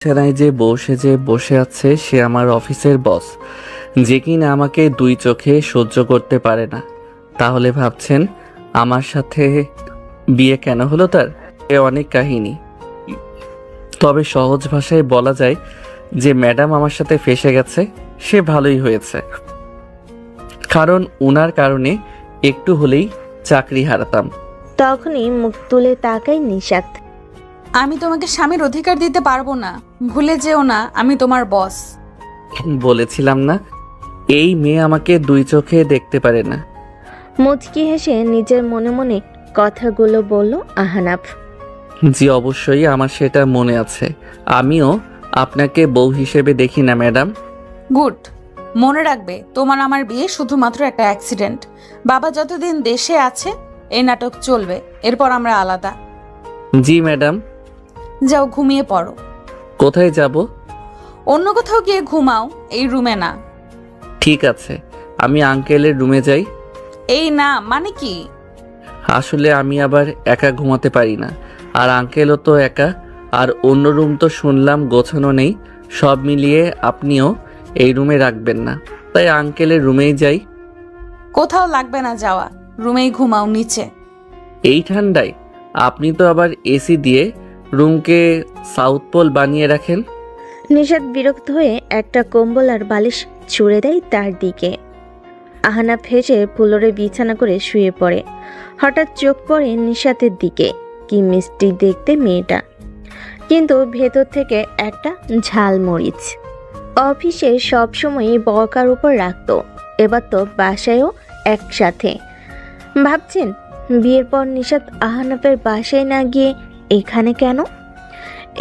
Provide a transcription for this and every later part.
বিছানায় যে বসে আছে সে আমার অফিসের বস, যে কিনা আমাকে দুই চোখে সহ্য করতে পারে না। তাহলে ভাবছেন আমার সাথে বিয়ে কেন হলো তার? এ অনেক কাহিনী। তবে সহজ ভাষায় বলা যায় যে ম্যাডাম আমার সাথে ফেঁসে গেছে, সে ভালোই হয়েছে। কারণ উনার কারণে একটু হলেই চাকরি হারাতাম। তখনই মুখ তুলে তাকায় নিশাত। আমি তোমাকে স্বামীর অধিকার দিতে পারবো না, ভুলে যেও না আমি তোমার বস। বলেছিলাম না, এই মেয়ে আমাকে দুই চোখে দেখতে পারে না। মুচকি হেসে নিজের মনে মনে কথাগুলো বলল আহনাফ। জি অবশ্যই, আমার সেটা মনে আছে। আমিও আপনাকে বউ হিসেবে দেখি না ম্যাডাম। গুড। মনে রাখবে তোমার আমার বিয়ে শুধুমাত্র একটা অ্যাক্সিডেন্ট। বাবা যতদিন দেশে আছে এই নাটক চলবে, এরপর আমরা আলাদা। জি ম্যাডাম। যাও ঘুমিয়ে পড়ো। কোথায় যাব? অন্য কোথাও গিয়ে ঘুমাও, এই রুমে না। ঠিক আছে, আমি আঙ্কেলের রুমে যাই। এই না মানে কি? আসলে আমি আবার একা ঘুমাতে পারি না, আর আঙ্কেলও তো একা। আর অন্য রুম তো শুনলাম গোছানো নেই। সব মিলিয়ে আপনিও এই রুমে রাখবেন না, তাই আঙ্কেলের রুমেই যাই। কোথাও লাগবে না যাওয়া, রুমেই ঘুমাও নিচে। এই ঠান্ডায় আপনি তো আবার এসি দিয়ে রুমকে সাউথ পোল বানিয়ে রাখেন। নিশাত বিরক্ত হয়ে একটা কম্বল আর বালিশ ছুঁড়ে দেয় তার দিকে। আহনাফ হেসে ফুলরে বিছানা করে শুয়ে পড়ে। হঠাৎ চোখ পড়ে নিশাতের দিকে। কি মিষ্টি দেখতে মেয়েটা, কিন্তু ভেতর থেকে একটা ঝালমরিচ। অফিসে সবসময় বকার উপর রাখতো, এবার তো বাসায়ও একসাথে। ভাবছেন বিয়ের পর নিশাত আহনাফের বাসায় না গিয়ে এখানে কেন?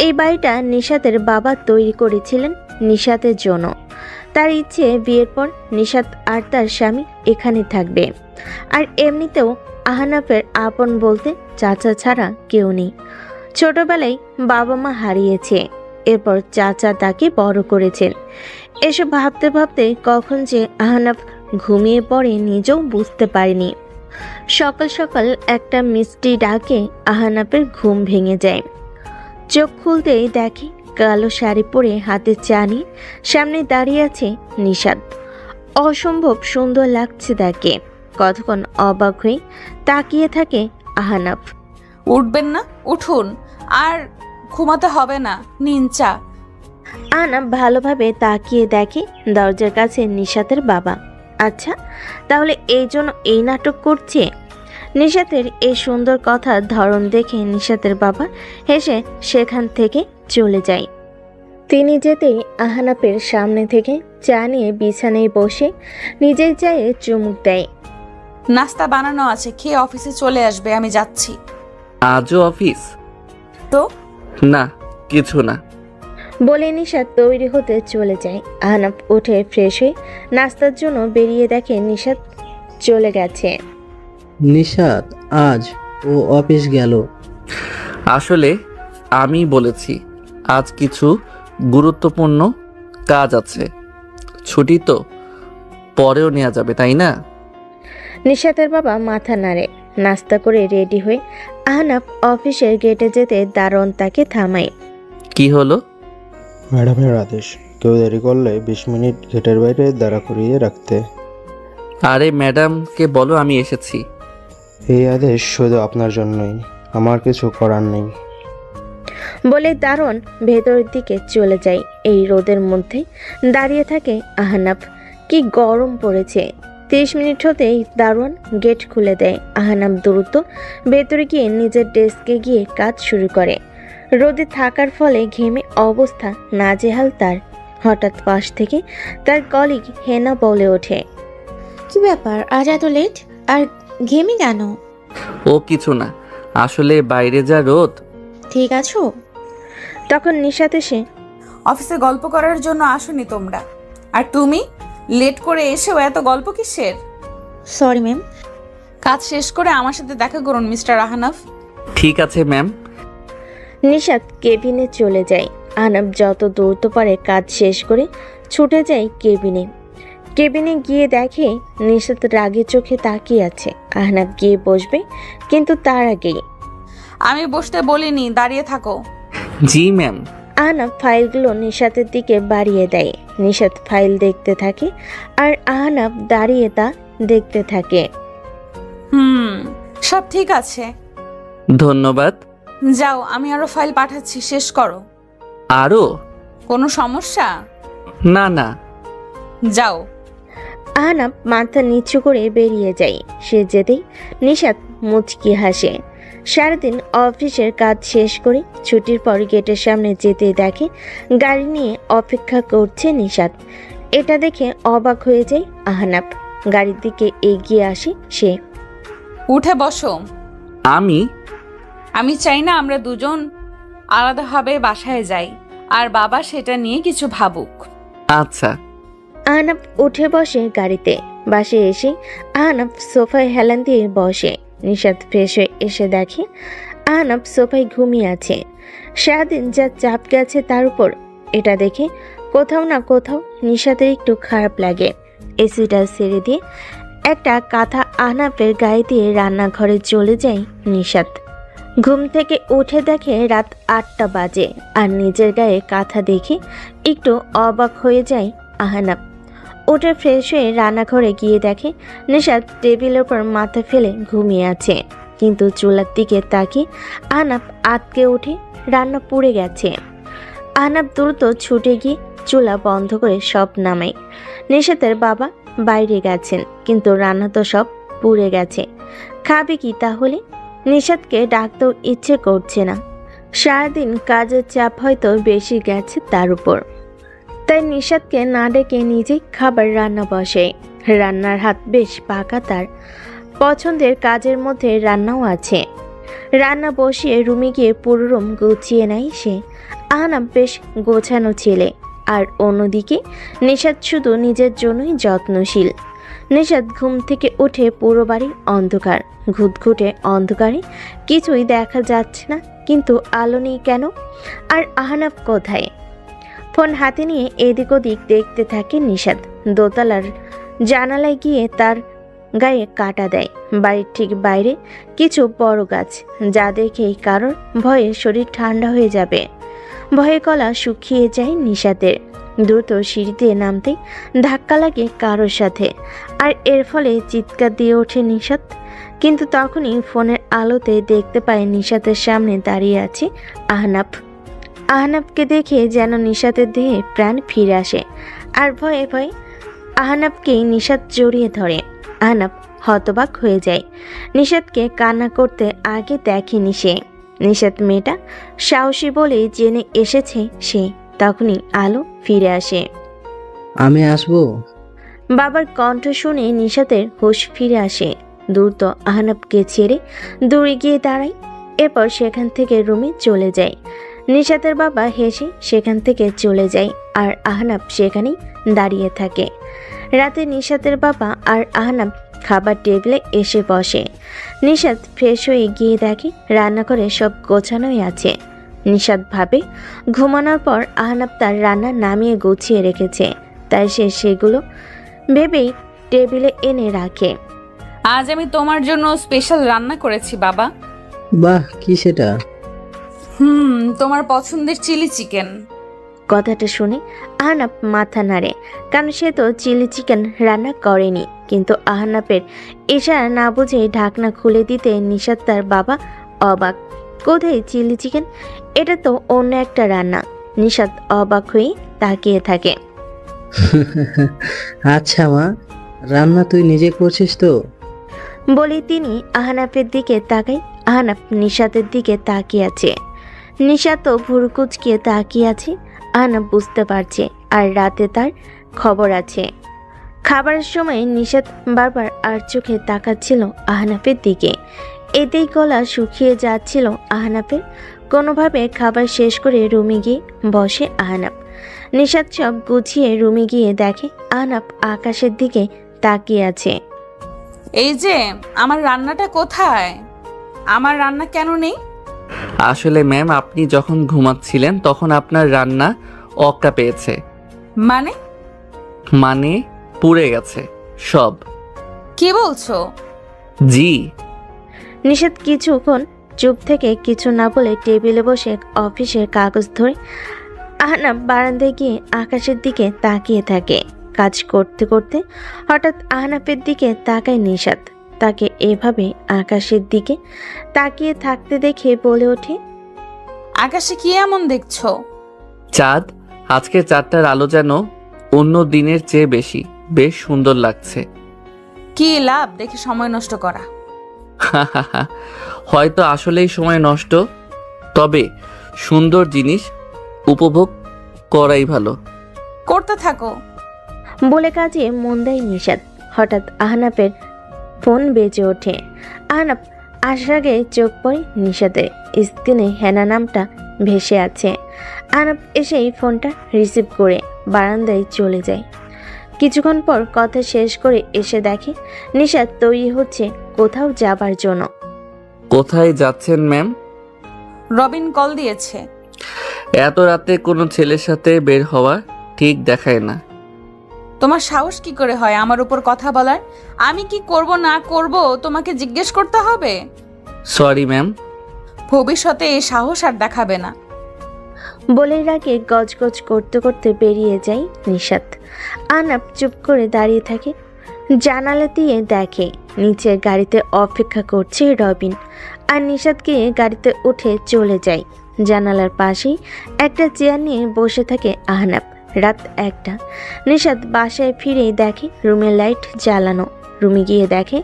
এই বাড়িটা নিশাতের বাবা তৈরি করেছিলেন নিশাতের জন্য। তার ইচ্ছে বিয়ের পর নিশাত আর তার স্বামী এখানে থাকবে। আর এমনিতেও আহনাফের আপন বলতে চাচা ছাড়া কেউ নেই। ছোটবেলায় বাবা মা হারিয়েছে, এরপর চাচা তাকে বড় করেছেন। এসব ভাবতে ভাবতে কখন যে আহনাফ ঘুমিয়ে পড়ে নিজেও বুঝতে পারেনি। সকাল সকাল একটা মিষ্টি ডাকে আহনাফের ঘুম ভেঙে যায়। চোখ খুলতেই দেখে কালো শাড়ি পরে হাতে চা নিয়ে সামনে দাঁড়িয়ে আছে নিশাত। অসম্ভব সুন্দর লাগছে তাকে। কতক্ষণ অবাক হয়ে তাকিয়ে থাকে আহনাফ। উঠবেন না? উঠুন, আর ঘুমাতে হবে না, নিন চা। আহনাফ ভালোভাবে তাকিয়ে দেখে দরজার কাছে নিশাতের বাবা। আচ্ছা, তাহলে এই জন্য এই নাটক করছে? নিশাতের এই সুন্দর কথার ধরন দেখে নিশাতের বাবা হেসে সেখান থেকে চলে যায়। তিনি যেতেই আহনাফের সামনে থেকে চা নিয়ে বিছানায় বসে নিজের চায়ে চুমুক দেয়। নাস্তা বানানো আছে, খেয়ে অফিসে চলে আসবে, আমি যাচ্ছি। আজও অফিস? তো না, কিছু না। বলে নিশাত তৈরি হতে চলে যায়। আহনাফ উঠে ফ্রেশ হয়ে নাস্তার জন্য বেরিয়ে দেখে নিশাত চলে গেছে। নিশাত আজ ও অফিস গেল। আসলে আমি বলেছি আজ কিছু গুরুত্বপূর্ণ কাজ আছে। ছুটি তো পরেও নেওয়া যাবে, তাই না? নিশাতের বাবা মাথা নাড়ে। নাস্তা করে রেডি হয়ে আহনাফ অফিসের গেটে যেতে দারোয়ান তাকে থামায়। কি হলো? ম্যাডামের আদেশ, কেউ দেরি করলে 20 মিনিট গেটের বাইরে দাঁড়া করিয়ে রাখতে। আরে ম্যাডামকে বলো আমি এসেছি। এই আদেশ শুধু আপনার জন্যই, আমার কিছু করার নেই। বলে দারোয়ান ভেতরের দিকে চলে যায়। এই রোদের মধ্যে দাঁড়িয়ে থাকে আহনাফ। কি গরম পড়েছে। 30 মিনিট হতেই দারোয়ান গেট খুলে দেয়। আহনাফ দ্রুত ভেতরে গিয়ে নিজের ডেস্কে গিয়ে কাজ শুরু করে। রোদে থাকার ফলে ঘেমে অবস্থা নাজেহাল তার। হঠাৎ পাশ থেকে তার কলিগ হেনা বলে ওঠে, কি ব্যাপার আজ এত লেট আর ঘেমে কেন? ও কিছু না, আসলে বাইরে যা রোদ। ঠিক আছো? তখন নিশাত এসে, অফিসে গল্প করার জন্য আসোনি তোমরা, আর তুমি লেট করে এসেও এত গল্প কিসের? Sorry ma'am. কাজ শেষ করে আমার সাথে দেখা করুন মিস্টার আহনাফ। ঠিক আছে ম্যাম। নিশাত কেবিনে চলে যায়। আহনাফ যত দ্রুত পারে কাজ শেষ করে ছুটে যায় কেবিনে। কেবিনে গিয়ে দেখে নিশাত রাগে চোখে তাকিয়ে আছে। আহনাফ গিয়ে বসবে, কিন্তু তার আগেই আমি বসতে বলিনি, দাঁড়িয়ে থাকো। জি ম্যাম। আহনাফ ফাইলগুলো নিশাতের দিকে বাড়িয়ে দেয়। নিশাত ফাইল দেখতে থাকে আর আহনাফ দাঁড়িয়ে তা দেখতে থাকে। সব ঠিক আছে। ধন্যবাদ। যাও, আমি আরো ফাইল পাঠাচ্ছি, শেষ করো। আরও? কোনো সমস্যা? না না। যাও। আহনাফ মাথা নিচু করে বেরিয়ে যায়। সে যেতেই নিশাত মুচকি হাসে। সারাদিন অফিসের কাজ শেষ করে ছুটির পর গেটের সামনে যেতে দেখে গাড়ি নিয়ে অপেক্ষা করছে নিশাত। এটা দেখে অবাক হয়ে যায় আহনাফ। গাড়ির দিকে এগিয়ে আসে সে। উঠে বসো। আমি চাই না আমরা দুজন আলাদাভাবে বাসায় যাই, আর বাবা সেটা নিয়ে কিছু ভাবুক। আচ্ছা। আহনাফ উঠে বসে গাড়িতে। বাসে এসে আহনাফ সোফায় হেলান দিয়ে বসে। নিশাত ফ্রেশ হয়ে এসে দেখে আহনাফ সোফায় ঘুমিয়ে আছে। সারাদিন যা চাপ গেছে তার উপর এটা দেখে কোথাও না কোথাও নিশাতের একটু খারাপ লাগে। এসিটা ছেড়ে দিয়ে একটা কাঁথা আহনাফের গায়ে দিয়ে রান্নাঘরে চলে যায় নিশাত। ঘুম থেকে উঠে দেখে রাত 8টা বাজে আর নিজের গায়ে কাঁথা দেখে একটু অবাক হয়ে যায় আহনাফ। উঠে ফ্রেশ হয়ে রান্নাঘরে গিয়ে দেখে নিশাত টেবিলের উপর মাথা ফেলে ঘুমিয়ে আছে, কিন্তু চুলার দিকে তাকিয়ে আহনাফ আটকে উঠে রান্না পুড়ে গেছে। আহনাফ দ্রুত ছুটে গিয়ে চুলা বন্ধ করে সব নামায়। নিশাতের বাবা বাইরে গেছেন, কিন্তু রান্না তো সব পুড়ে গেছে। খাবে কি তাহলে? নিশাতকে ডাকতেও ইচ্ছে করছে না। সারাদিন কাজের চাপ হয়তো বেশি গেছে তার উপর, তাই নিশাতকে না ডেকে নিজেই খাবার রান্না বসে। রান্নার হাত বেশ পাকা তার। পছন্দের কাজের মধ্যে রান্নাও আছে। রান্না বসিয়ে রুমে গিয়ে পুরো রুম গুছিয়ে নেয় সে। আহনাফ বেশ গোছানো ছেলে, আর অন্যদিকে নিশাত শুধু নিজের জন্যই যত্নশীল। নিশাত ঘুম থেকে উঠে পুরো বাড়ি অন্ধকার। ঘুটঘুটে অন্ধকারে কিছুই দেখা যাচ্ছে না, কিন্তু আলো নেই কেন? আর আহনাফ কোথায়? ফোন হাতে নিয়ে এদিক ওদিক দেখতে থাকে নিশাত। দোতলার জানালায় গিয়ে তার গায়ে কাটা দেয়। বাড়ির ঠিক বাইরে কিছু বড় গাছ, যা দেখেই কারোর ভয়ে শরীর ঠান্ডা হয়ে যাবে। ভয়ে গলা শুকিয়ে যায় নিশাতের। দ্রুত সিঁড়িতে নামতেই ধাক্কা লাগে কারোর সাথে, আর এর ফলে চিৎকার দিয়ে ওঠে নিশাত। কিন্তু তখনই ফোনের আলোতে দেখতে পায় নিশাতের সামনে দাঁড়িয়ে আছে আহনাফ। আহনাফকে দেখে যেন নিশাতের দেহে প্রাণ ফিরে আসে, আর ভয়ে ভয়ে আহনাফকেই নিশাত জড়িয়ে ধরে। আহনাফ হতবাক হয়ে যায়। নিশাতকে কান্না করতে আগে দেখেনি সে। নিশাত মেয়েটা সাহসী বলে জেনে এসেছে সে। তখনই আলো ফিরে আসে। আমি আসবো? বাবার কণ্ঠ শুনে নিশাতের হুঁশ ফিরে আসে। দ্রুত আহনাফকে ছেড়ে দূরে গিয়ে দাঁড়ায়। এরপর সেখান থেকে রুমে চলে যায়। নিশাতের বাবা হেসে সেখান থেকে চলে যায়, আর আহনাফ সেখানেই দাঁড়িয়ে থাকে। রাতে নিশাতের বাবা আর আহনাফ খাবার টেবিলে এসে বসে। নিশাত ফ্রেশ হয়ে গিয়ে দেখে রান্নাঘরে সব গোছানোই আছে। নিশাত ভাবে ঘুমানোর পর আহনাফ তার রান্না নামিয়ে গুছিয়ে রেখেছে, তাই সে সেগুলো ভেবেই টেবিলে এনে রাখে। আজ আমি তোমার জন্য স্পেশাল রান্না করেছি বাবা। বাহ, কি সেটা? তোমার পছন্দের চিলি চিকেন। কথাটা শুনে আহনাফ মাথা নাড়ে, কারণ সে তো চিলি চিকেন রান্না করেনি। কিন্তু আহনাফের ইশারা না বুঝে ঢাকনা খুলে দিতে নিশাত তার বাবা অবাক। কোথায় চিলি চিকেন? এটা তো অন্য একটা রান্না। নিশাত অবাক হয়ে তাকিয়ে থাকে। আচ্ছা মা, রান্না তুই নিজে করছিস তো? বলে তিনি আহনাফের দিকে তাকায়। আহনাফ নিশাতের দিকে তাকিয়ে আছে। নিশাতও ভুরু কুচকিয়ে তাকিয়ে আছে। আহনাফ বুঝতে পারছে আর রাতে তার খবর আছে। খাবারের সময় নিশাত বারবার আর চোখে তাকাচ্ছিল আহনাফের দিকে। এতেই গলা শুকিয়ে যাচ্ছিল আহনাফের। কোনোভাবে খাবার শেষ করে রুমে গিয়ে বসে আহনাফ। নিশাত সব গুছিয়ে রুমে গিয়ে দেখে আহনাফ আকাশের দিকে তাকিয়ে আছে। এই যে আমার রান্নাটা কোথায়? আমার রান্না কেন নেই? আসলে ম্যাম, আপনি যখন ঘুমাচ্ছিলেন তখন আপনার রান্না অক্কা পেয়েছে। মানে পুড়ে গেছে সব। কি বলছো? জি। নিশাত কিছুক্ষণ চুপ থেকে কিছু না বলে টেবিলে বসে অফিসের কাগজ ধরে আহনাব বারান্দায় গিয়ে আকাশের দিকে তাকিয়ে থাকে। কাজ করতে করতে হঠাৎ আহনাফের দিকে তাকায় নিশাত। তাকে এভাবে আকাশের দিকে তাকিয়ে থাকতে দেখে বলে ওঠে, আকাশে কি এমন দেখছো? চাঁদ, আজকে চাঁদটার আলো যেন অন্য দিনের চেয়ে বেশি, বেশ সুন্দর লাগছে। কি লাভ দেখে সময় নষ্ট করা? হয়তো আসলেই সময় নষ্ট, তবে সুন্দর জিনিস উপভোগ করাই ভালো। করতে থাকো। বলে কাজে মন দেয় নিশাত। হঠাৎ আহনাফের ফোন বেজে ওঠে। আহনাফ আসার আগে চোখ পড়ে নিশাতের। স্ক্রিনে হেনা নামটা ভেসে আছে। আহনাফ এসেই ফোনটা রিসিভ করে বারান্দায় চলে যায়। কিছুক্ষণ পর কথা শেষ করে এসে দেখে নিশাত তৈরি হচ্ছে কোথাও যাবার জন্য। কোথায় যাচ্ছেন ম্যাম? রবিন কল দিয়েছে। এত রাতে কোনো ছেলের সাথে বের হওয়া ঠিক দেখায় না। তোমার সাহস কি করে হয় আমার উপর কথা বলার? আমি কি করব না করব তোমাকে জিজ্ঞেস করতে হবে? Sorry ma'am. ভবিষ্যতে এই সাহস আর দেখাবে না। বলেই রাগে গজগজ করতে করতে বেরিয়ে যায় নিশাত। আহনাফ চুপ করে দাঁড়িয়ে থাকে। জানালা দিয়ে দেখে নিচের গাড়িতে অপেক্ষা করছে রবিন, আর নিশাত গিয়ে গাড়িতে উঠে চলে যায়। জানালার পাশেই একটা চেয়ার নিয়ে বসে থাকে আহনাফ। রাত 1টা। নিশাত বাসায় ফিরেই দেখে রুমের লাইট জ্বালানো। রুমে গিয়ে দেখে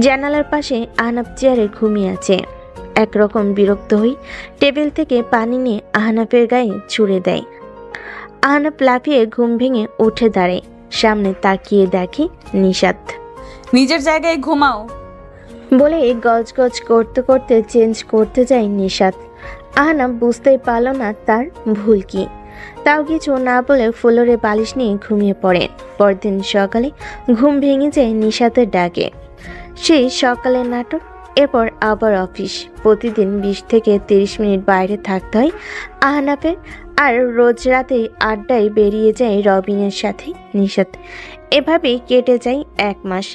জানালার পাশে আহনাফ চেয়ারে ঘুমিয়ে আছে। একরকম বিরক্ত হই টেবিল থেকে পানি নিয়ে আহনাফের গায়ে ছুঁড়ে দেয়। আহনাফ লাফিয়ে ঘুম ভেঙে উঠে দাঁড়ায়। সামনে তাকিয়ে দেখে নিশাত। নিজের জায়গায় ঘুমাও। বলে গজগজ করতে করতে চেঞ্জ করতে যায় নিশাত। আহনাফ বুঝতেই পারল না তার ভুল কি। তাও কিছু না বলে ফ্লোরে বালিশ নিয়ে ঘুমিয়ে পড়ে। পরদিন সকালে ঘুম ভেঙে যায় নিশাতের ডাকে। সেই সকালের নাটক, এরপর আবার অফিস। প্রতিদিন 20 থেকে 30 মিনিট বাইরে থাকতে হয় আহনাফের। আর রোজ রাতে আড্ডায় বেরিয়ে যায় রবিনের সাথে নিশাত। এভাবেই কেটে যায় 1 মাস।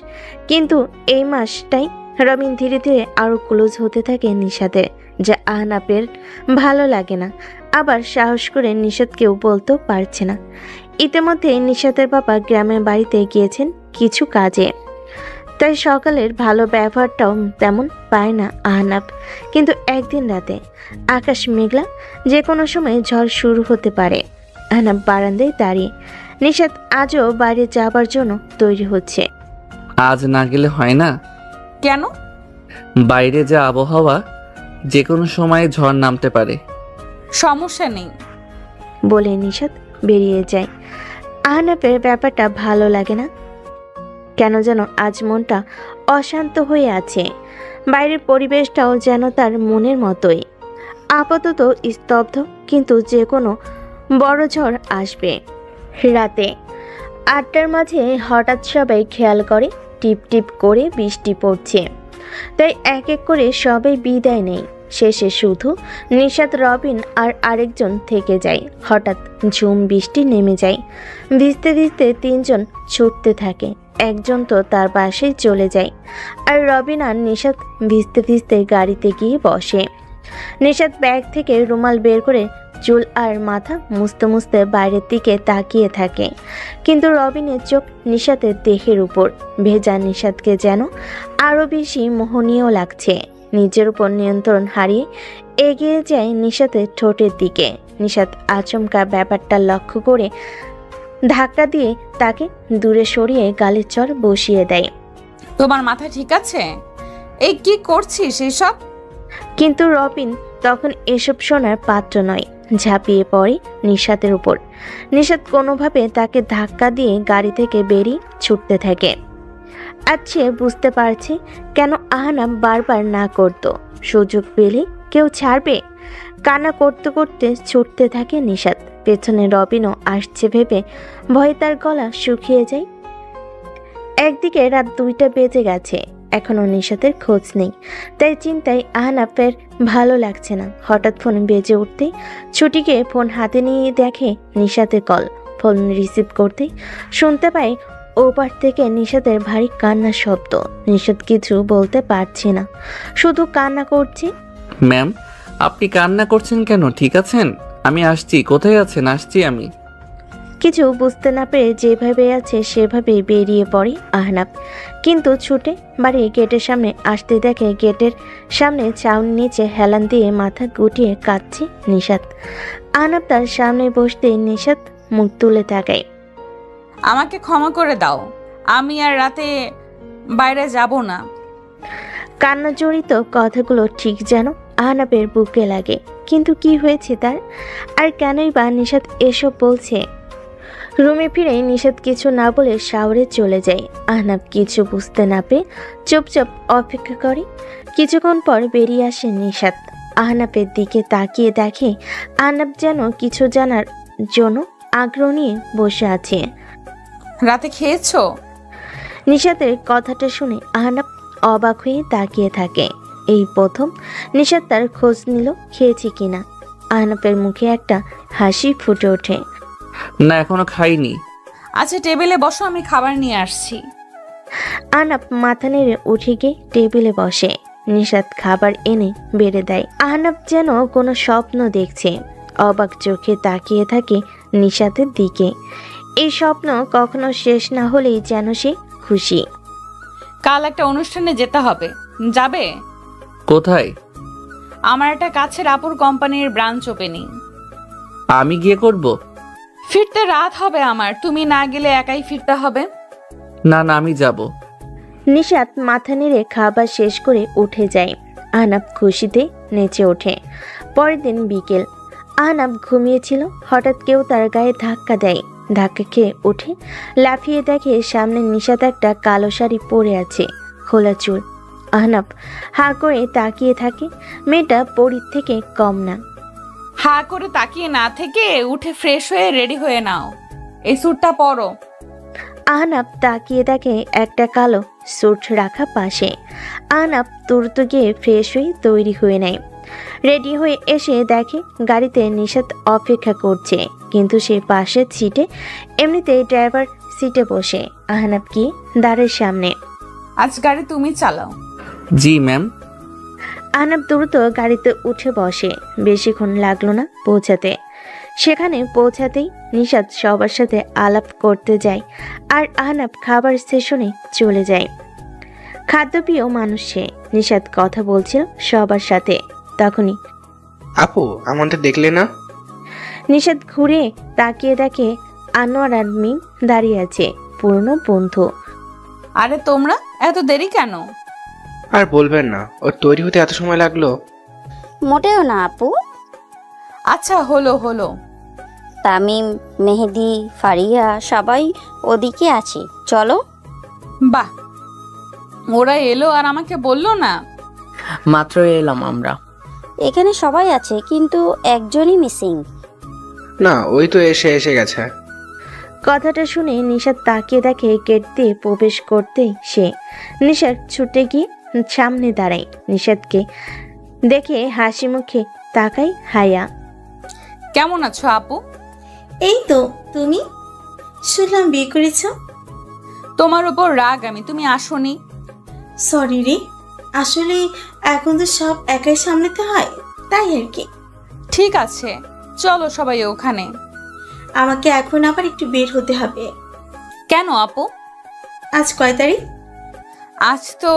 কিন্তু এই মাসটাই রবিন ধীরে ধীরে আরও ক্লোজ হতে থাকে নিশাতের, যা আহনাফের ভালো লাগে না। আবার সাহস করে নিশাতকেও বলতেও পারছে না। ইতিমধ্যে নিশাতের বাবা গ্রামের বাড়িতে গিয়েছেন কিছু কাজে, তাই সকালের ভালো ব্যবহারটাও তেমন পায় না আহনাফ। কিন্তু একদিন রাতে আকাশ মেঘলা, যে কোনো সময় ঝড় শুরু হতে পারে। আহনাফ বারান্দায় দাঁড়িয়ে। নিশাত আজও বাইরে যাবার জন্য তৈরি হচ্ছে। আজ না গেলে হয় না? কেন? বাইরে যা আবহাওয়া, যে কোনো সময় ঝড় নামতে পারে। সমস্যা নেই। বলে নিশাত বেরিয়ে যায়। আহনাফের ব্যাপারটা ভালো লাগে না। কেন যেন আজ মনটা অশান্ত হয়ে আছে। বাইরের পরিবেশটাও যেন তার মনের মতোই আপাতত স্তব্ধ, কিন্তু যে কোনো বড় ঝড় আসবে। রাতে 8টার মাঝে হঠাৎ সবাই খেয়াল করে টিপ টিপ করে বৃষ্টি পড়ছে। তাই এক এক করে সবাই বিদায় নেয়। শেষে শুধু নিশাত, রবিন আর আরেকজন থেকে যায়। হঠাৎ ঝুম বৃষ্টি নেমে যায়। ভিজতে ভিজতে 3 জন ছুটতে থাকে। একজন তো তার বাসায় চলে যায়, আর রবিন আর নিশাত ভিজতে ভিজতে গাড়িতে গিয়ে বসে। নিশাত ব্যাগ থেকে রুমাল বের করে চুল আর মাথা মুছতে মুছতে বাইরের দিকে তাকিয়ে থাকে। কিন্তু রবিনের চোখ নিশাতের দেহের উপর। ভেজা নিশাতকে যেন আরও বেশি মোহনীয় লাগছে। নিজের উপর নিয়ন্ত্রণ হারিয়ে এগিয়ে যায় নিশাতের ঠোঁটের দিকে। নিশাত আচমকা ব্যাপারটা লক্ষ্য করে ধাক্কা দিয়ে তাকে দূরে সরিয়ে গালের চর বসিয়ে দেয়। তোমার মাথা ঠিক আছে? এই কি করছিস এসব? কিন্তু রবিন তখন এসব শোনার পাত্র নয়। ঝাঁপিয়ে পড়ে নিশাতের উপর। নিশাত কোনোভাবে তাকে ধাক্কা দিয়ে গাড়ি থেকে বেরিয়ে ছুটতে থাকে। আজ সে বুঝতে পারছে কেন আহনাফ বারবার না করত। সুযোগ পেলে কেউ ছাড়বে? কান্না করতে করতে ছুটতে থাকে নিশাত। পেছনে রবিনও আসছে ভেবে ভয়ে তার গলা শুকিয়ে যায়। একদিকে রাত 2টা বেজে গেছে, এখনো নিশাতের খোঁজ নেই। তাই চিন্তায় আহনাফের ভালো লাগছে না। হঠাৎ ফোন বেজে উঠতেই ছুটিকে ফোন হাতে নিয়ে দেখে নিশাতের কল। ফোন রিসিভ করতেই শুনতে পায় ওপার থেকে নিশাতের ভারী কান্নার শব্দ। নিশাত কিছু বলতে পারছে না, শুধু কান্না করছে। ম্যাম, আপনি কান্না করছেন কেন? ঠিক আছেন? আমি আসছি। কোথায় আছেন? আসছি আমি। কিছু বুঝতে না পেরে যেভাবে আছে সেভাবেই বেরিয়ে পড়ে আহনাব, কিন্তু ছুটে বাড়ির গেটের সামনে আসতে দেখে গেটের সামনে চাউনি নিচে হেলান দিয়ে মাথা গুটিয়ে কাঁদছে নিশাত। আহনাব তার সামনে বসতে নিশাত মুখ তুলে তাকায়। আমাকে ক্ষমা করে দাও, আমি আর রাতে বাইরে যাব না। কান্না জড়িত কথাগুলো ঠিক যেন আহনাবের বুকে লাগে, কিন্তু কি হয়েছে তার, আর কেনই বা নিশাত এসব বলছে? রুমে ফিরে নিশাত কিছু না বলে শাওরে চলে যায়। আহনাব কিছু বুঝতে না পেয়ে চুপচাপ অপেক্ষা করে। কিছুক্ষণ পর বেরিয়ে আসে নিশাত। আহনাবের দিকে তাকিয়ে দেখে আহনাব যেন কিছু জানার জন্য আগ্রহ নিয়ে বসে আছে। রাতে খেয়েছো? নিশাতের কথাটা শুনে আহনাব অবাক হয়ে তাকিয়ে থাকে। এই প্রথম নিশাত তার খোঁজ নিল খেয়েছি কিনা। আহনাবের মুখে একটা হাসি ফুটে ওঠে। না, এখনো খাইনি। আচ্ছা টেবিলে বসো, আমি খাবার নিয়ে আসছি। আহনাব মাথা নেড়ে উঠে গিয়ে টেবিলে বসে। নিশাত খাবার এনে বেড়ে দেয়। আহনাব যেন কোনো স্বপ্ন দেখছে, অবাক চোখে তাকিয়ে থাকে নিশাতের দিকে। এই স্বপ্ন কখনো শেষ না হলেই যেন সে খুশি। কাল একটা অনুষ্ঠানে যেতে হবে, যাবে? কোথায়? আমার একটা কাছের আপুর কোম্পানির ব্রাঞ্চ ওপেনিং। আমি গিয়ে করব? ফিরতে রাত হবে আমার, তুমি না গেলে একাই ফিরতে হবে। না না, আমি যাব। নিশাত মাথা নেড়ে খাবার শেষ করে উঠে যায়। আহনাব খুশিতে নেচে ওঠে। পরের দিন বিকেল, আহনাব ঘুমিয়েছিল। হঠাৎ কেউ তার গায়ে ধাক্কা দেয়। ধাক্কা খেয়ে উঠে লাফিয়ে দেখে সামনে নিশাত একটা কালো শাড়ি পরে আছে, খোলা চুল। আহনাব হা করে তাকিয়ে থাকে। মেয়েটা পরীর থেকে কম না। হা করে তাকিয়ে না থেকে উঠে ফ্রেশ হয়ে রেডি হয়ে নাও, এই স্যুটটা পরো। আহনাব তাকিয়ে দেখে একটা কালো স্যুট রাখা পাশে। আহনাব তুরত গিয়ে ফ্রেশ হয়ে তৈরি হয়ে নেয়। রেডি হয়ে এসে দেখে গাড়িতে নিশাত অপেক্ষা করছে, কিন্তু সে পাশের সিটে, এমনিতেই ড্রাইভার সিটে বসে। আহনাব কি দ্বারের সামনে। আজ গাড়ি তুমি চালাও। জি ম্যাম। আহনাব দ্রুত গাড়িতে উঠে বসে। বেশিক্ষণ লাগলো না পৌঁছাতে। সেখানে পৌঁছাতেই নিশাত সবার সাথে আলাপ করতে যায়, আর আহনাব খাবার স্টেশনে চলে যায়। খাদ্যপ্রিয় মানুষ সে। নিশাত কথা বলছিল সবার সাথে। তখনই আপু, আমাদের দেখলে না? নিশাত ঘুরে তাকিয়ে দেখে আনোয়ার আর মিম দাঁড়িয়ে আছে, পুরনো বন্ধু। আরে তোমরা এত দেরি কেন? আর বলবেন না, ওর তৈরি হতে এত সময় লাগলো। মোটেও না আপু। আচ্ছা হলো হলো। তামিম, মেহেদি, ফারিয়া সবাই ওদিকে আছে, চলো। বাহ, ওরা এলো আর আমাকে বললো না? মাত্র এলাম আমরা। এখানে সবাই আছে কিন্তু একজনই মিসিং। না, ওই তো এসে গেছে। কথাটা শুনে নিশাত তাকিয়ে দেখে গেট দিয়ে প্রবেশ করতেই সে। নিশাত ছুটে গিয়ে সামনে দাঁড়ায়। নিশাতকে দেখে হাসি মুখে তাকায় হায়া। কেমন আছো আপু? এই তো, তুমি? শুনলাম বিয়ে করেছ। তোমার উপর রাগ আমি, তুমি আসোনি। সরি রে, আসলে এখন তো সব একাই সামলাতে হয়, তাই আর কি। ঠিক আছে, চলো সবাই ওখানে। আমাকে এখন আবার একটু বের হতে হবে। কেন আপু? আজ কয় তারিখ? আজ তো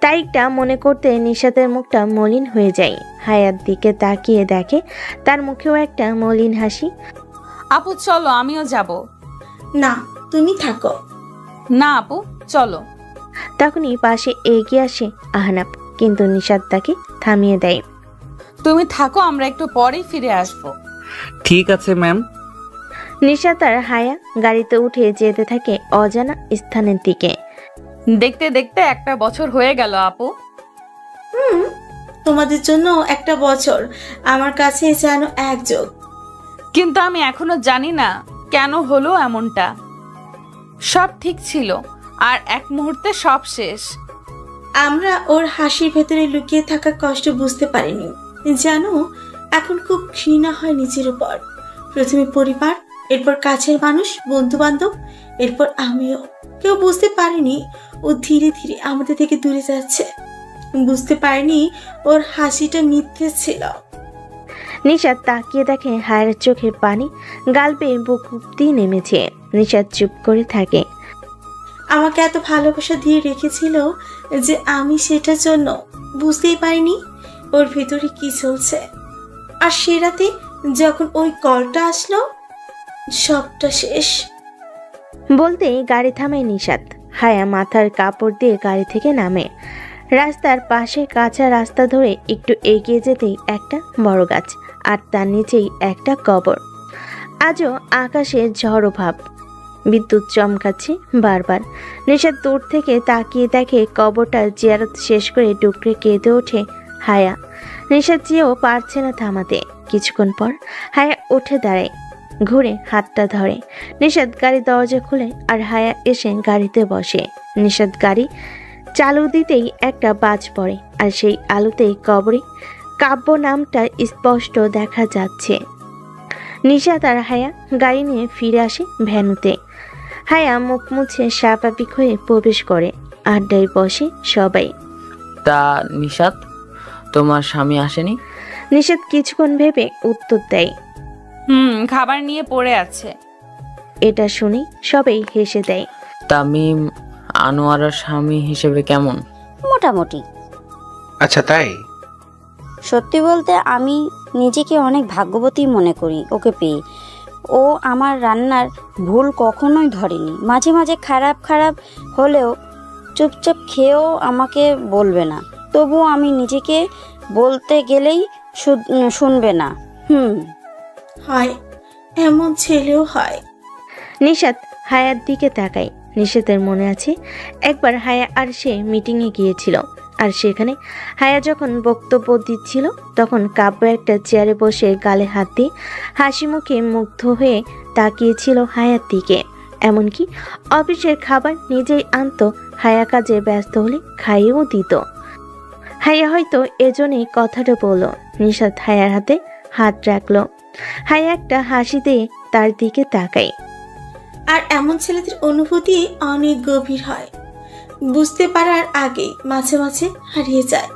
তারিখটা মনে করতে নিশাতের মুখটা মলিন হয়ে যায়। হায়ার দিকে তাকিয়ে দেখে তার মুখেও একটা মলিন হাসি। আপু চলো, আমিও যাব। না, তুমি থাকো। না আপু, চলো। তখনই পাশে এগিয়ে আসে আহনাব, কিন্তু নিশাত তাকে থামিয়ে দেয়। তুমি থাকো, আমরা একটু পরেই ফিরে আসবো। ঠিক আছে ম্যাম। নিশাত আর হায়া গাড়িতে উঠে যেতে থাকে অজানা স্থানের দিকে। দেখতে দেখতে একটা বছর হয়ে গেল আপু। তোমাদের জন্য একটা বছর আমার কাছে যেন এক যোগ। কিন্তু আমি এখনো জানি না কেন হলো এমনটা। সব ঠিক ছিল আর এক মুহূর্তে সব শেষ। আমরা ওর হাসির ভেতরে লুকিয়ে থাকা কষ্ট বুঝতে পারিনি। জানো, এখন খুব ঘৃণা হয় নিজের উপর। প্রথমে পরিবার, এরপর কাছের মানুষ, বন্ধু বান্ধব, এরপর আমিও। কেউ বুঝতে পারেনি ও ধীরে ধীরে আমাদের থেকে দূরে যাচ্ছে। বুঝতে পারিনি ওর হাসিটা মিথ্যে ছিল। নিশাত তাকিয়ে দেখে হায়ের চোখে পানি গাল পেয়ে বুক অব্দি নেমেছে। নিশাত চুপ করে থাকে। আমাকে এত ভালোবাসা দিয়ে রেখেছিল যে আমি সেটার জন্য বুঝতেই পারিনি ওর ভেতরে কি চলছে। আর সে রাতে যখন ওই কলটা আসলো, সবটা শেষ। বলতেই গাড়ি থামায় নিশাত। হায়া মাথার কাপড় দিয়ে গাড়ি থেকে নামে। রাস্তার পাশে কাঁচা রাস্তা ধরে একটু এগিয়ে যেতেই একটা বড় গাছ, আর তার নিচেই একটা কবর। আজও আকাশে ঝড়ো ভাব, বিদ্যুৎ চমকাচ্ছে বারবার। নিশাত দূর থেকে তাকিয়ে দেখে কবরটার জিয়ারত শেষ করে ডুকরে কেঁদে ওঠে হায়া। নিশাত চেয়েও পারছে না থামাতে। কিছুক্ষণ পর হায়া উঠে দাঁড়ায়, ঘুরে হাতটা ধরে। নিশাত গাড়ি দরজা খুলে আর হায়া এসে গাড়িতে বসে। নিশাত গাড়ি চালু দিতেই একটা বাজ পড়ে, আর সেই আলোতেই কবরে কাব্য নামটা স্পষ্ট দেখা যাচ্ছে। নিশাত আর হায়া গাড়ি নিয়ে ফিরে আসে ভ্যানুতে। হায়া মুখ মুছে স্বাভাবিক হয়ে প্রবেশ করে। আড্ডায় বসে সবাই। তা নিশাত, তোমার স্বামী আসেনি? নিশাত কিছুক্ষণ ভেবে উত্তর দেয়। খাবার নিয়ে পড়ে আছে। এটা শুনে সবাই হেসে দেয়। তামিম আনোয়ারার স্বামী হিসেবে কেমন? মোটামুটি। আচ্ছা তাই? সত্যি বলতে আমি নিজেকে অনেক ভাগ্যবতী মনে করি ওকে পেয়ে। ও আমার রান্নার ভুল কখনোই ধরেনি। মাঝে মাঝে খারাপ খারাপ হলেও চুপচাপ খেয়েও আমাকে বলবে না। তবুও আমি নিজেকে বলতে গেলেই শুনবে না। হয়, এমন ছেলেও হয়। নিশাত হায়ার দিকে তাকায়। নিশাতের মনে আছে একবার হায়া আর সে মিটিংয়ে গিয়েছিল, আর সেখানে হায়া যখন বক্তব্য দিচ্ছিল তখন কাব্য একটা চেয়ারে বসে গালে হাত দিয়ে হাসি মুখে মুগ্ধ হয়ে তাকিয়েছিল হায়ার দিকে। এমনকি অফিসের খাবার নিজেই আনতো, হায়া কাজে ব্যস্ত হলে খাইয়েও দিত। হায়া হয়তো এজন্যই কথাটা বলল। নিশাত হায়ার হাতে হাত রাখলো। হায়া একটা হাসি দিয়ে তার দিকে তাকায়। আর এমন ছেলেদের অনুভূতি অনেক গভীর হয়, বুঝতে পারার আগেই মাঝে মাঝে হারিয়ে যায়।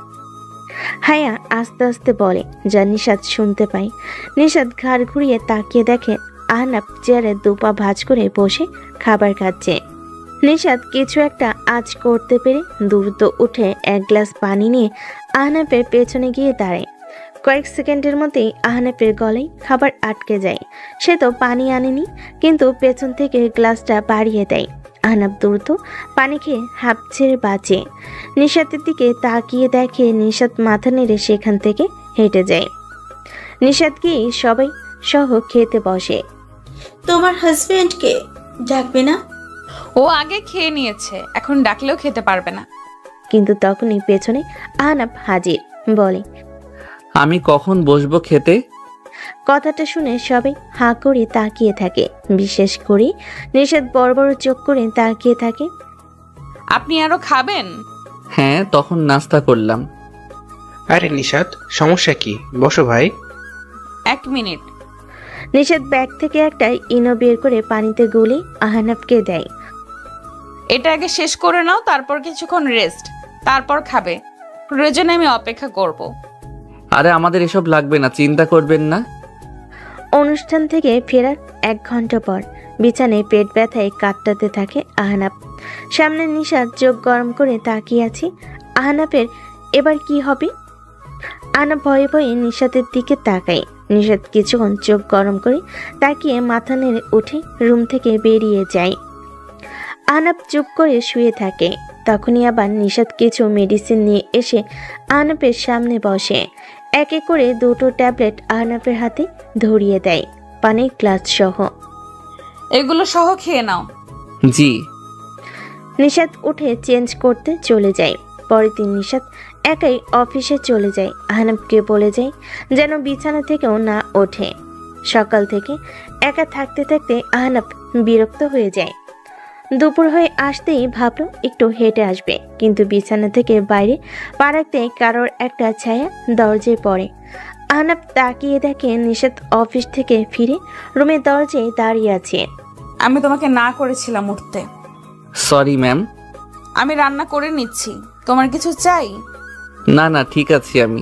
হায়া আস্তে আস্তে বলে, যা নিশাত শুনতে পায়। নিশাত ঘাড় ঘুরিয়ে তাকিয়ে দেখে আহনাফ চেয়ারে দুপা ভাঁজ করে বসে খাবার খাচ্ছে। নিশাত কিছু একটা আজ করতে পেরে দ্রুত উঠে এক গ্লাস পানি নিয়ে আহনাফের পেছনে গিয়ে দাঁড়ায়। কয়েক সেকেন্ডের মধ্যেই আহনাফের গলায় খাবার আটকে যায়। সে তো পানি আনেনি, কিন্তু পেছন থেকে গ্লাসটা বাড়িয়ে দেয়। আহনাফ দ্রুত পানি খেয়ে হাঁপ ছেড়ে বাঁচে। নিশাতের দিকে তাকিয়ে দেখে নিশাত মাথা নেড়ে সেখান থেকে হেঁটে যায়। নিশাত গিয়ে সবাই সহ খেতে বসে। তোমার হাজবেন্ডকে ডাকবে না? ও আগে খেয়ে নিয়েছে, এখন ডাকলেও খেতে পারবে না। কিন্তু তখনই পেছনে আহনাফ হাজির, বলে, আমি কখন বসবো খেতে? কথাটা শুনে সবাই হাঁ করে তাকিয়ে থাকে। বিশেষ করে নিশাত বড় বড় চোখ করে তাকিয়ে থাকে। আপনি আরো খাবেন? হ্যাঁ, তখন নাস্তা করলাম। আরে নিশাত, সমস্যা কি? বসো ভাই। 1 মিনিট। নিশাত ব্যাগ থেকে একটা ইনো বের করে পানিতে গুলে আহনাফকে দেয়। এটা আগে শেষ করে নাও, তারপর কিছুক্ষণ রেস্ট, তারপর খাবে। প্রয়োজনে আমি অপেক্ষা করব। আরে আমাদের এসব লাগবে না, চিন্তা করবেন না। অনুষ্ঠান থেকে ফেরার 1 ঘন্টা পর বিছানায় পেট ব্যথায় কাটতে থাকে আহনাফ। সামনে নিশাত চোখ গরম করে তাকিয়ে আছে। আহনাফের এবার কি হবে? আহনাফ ভয়ে ভয়ে নিশাতের দিকে তাকায়। নিশাত কিছুক্ষণ চোখ গরম করে তাকিয়ে মাথা নেড়ে উঠে রুম থেকে বেরিয়ে যায়। আহনাফ চুপ করে শুয়ে থাকে। তখনই আবার নিশাত কিছু মেডিসিন নিয়ে এসে আহনাফের সামনে বসে। এক এক করে 2টো ট্যাবলেট আহনাফের হাতে ধরিয়ে দেয়, পানির গ্লাস সহ। এগুলো সহ খেয়ে নাও। জি। নিশাত উঠে চেঞ্জ করতে চলে যায়। পরের দিন নিশাত একাই অফিসে চলে যায়। আহনাফকে বলে যায় যেন বিছানা থেকেও না ওঠে। সকাল থেকে একা থাকতে থাকতে আহনাফ বিরক্ত হয়ে যায়। দুপুর হয়ে আসতেই ভাবলো একটু হেঁটে আসবে, কিন্তু বিছানা থেকে বাইরে পা রাখতে কারোর একটা ছায়া দরজায় পড়ে। আহনাফ তাকিয়ে দেখে নিশাত অফিস থেকে ফিরে রুমের দরজায় দাঁড়িয়ে আছে। আমি তোমাকে না করেছিলাম উঠতে। Sorry ma'am. আমি রান্না করে নিচ্ছি, তোমার কিছু চাই? না না, ঠিক আছি আমি।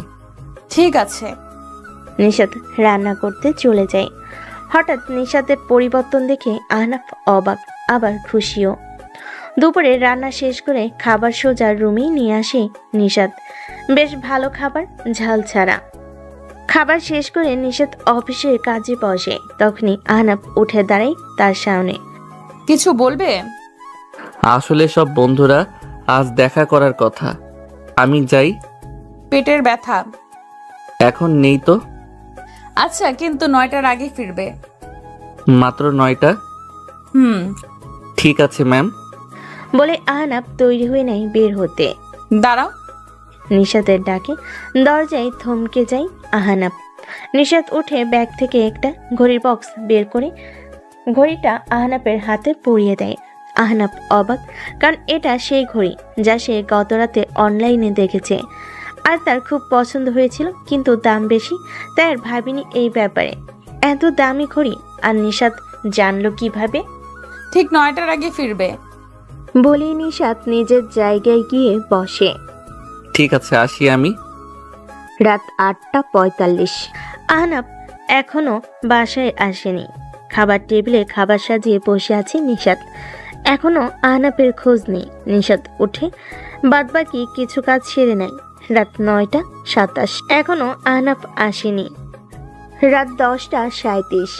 ঠিক আছে। নিশাত রান্না করতে চলে যায়। হঠাৎ নিশাতের পরিবর্তন দেখে আহনাফ অবাক আবার খুশিও। দুপুরে রান্না শেষ করে খাবার সোজা রুমেই নিয়ে আসে নিশাত। বেশ ভালো খাবার, ঝাল ছাড়া। খাবার শেষ করে নিশাত অফিসের কাজে বসে। তখনই আহনাফ উঠে দাঁড়ায় তার সামনে। কিছু বলবে? আসলে সব বন্ধুরা আজ দেখা করার কথা। আমি যাই। পেটের ব্যথা? এখন নেই তো। আচ্ছা, কিন্তু 9টার আগে ফিরবে। মাত্র 9টা? ঠিক আছে ম্যাম। বলে আহনাফ তৈরি হয়ে নেয় বের হতে। দাঁড়াও। নিশাতের ডাকে দরজায় থমকে যায় আহনাফ। নিশাত উঠে ব্যাগ থেকে একটা ঘড়ির বক্স বের করে ঘড়িটা আহনাফের হাতে পরিয়ে দেয়। আহনাফ অবাক, কারণ এটা সেই ঘড়ি যা সে গতরাতে অনলাইনে দেখেছে আর তার খুব পছন্দ হয়েছিল, কিন্তু দাম বেশি, তাই আর ভাবিনি এই ব্যাপারে। এত দামি ঘড়ি আর নিশাত জানলো কিভাবে? ঠিক 9টার আগে ফিরবে। বলেই নিশাত নিজের জায়গায় গিয়ে বসে। ঠিক আছে, আসি আমি। রাত 8:45। আহনাফ এখনো বাসায় আসেনি। খাবার টেবিলে খাবার সাজিয়ে বসে আছে নিশাত। এখনো আহনাফের খোঁজ নেই। নিশাত উঠে বাদবাকি কিছু কাজ সেরে নেয়। রাত 9:27। এখনো আহনাফ আসেনি। রাত 10:37।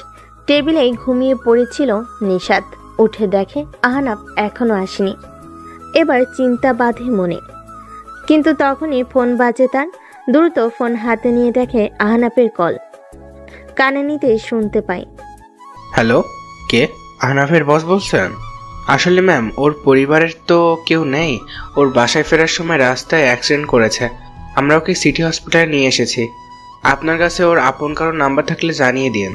টেবিলে ঘুমিয়ে পড়েছিল নিশাত। উঠে দেখে আহনাফ এখনো আসেনি। এবার চিন্তা বাঁধে মনে, কিন্তু তখনই ফোন বাজে তার। দ্রুত ফোন হাতে নিয়ে দেখে আহনাফের কল। কানে নিতেই শুনতে পায়। হ্যালো, কে? আহনাফের বস বলছেন? আসলে ম্যাম, ওর পরিবারের তো কেউ নেই। ওর বাসায় ফেরার সময় রাস্তায় অ্যাক্সিডেন্ট করেছে। আমরা ওকে সিটি হসপিটালে নিয়ে এসেছি। আপনার কাছে ওর আপন কারোর নাম্বার থাকলে জানিয়ে দিন।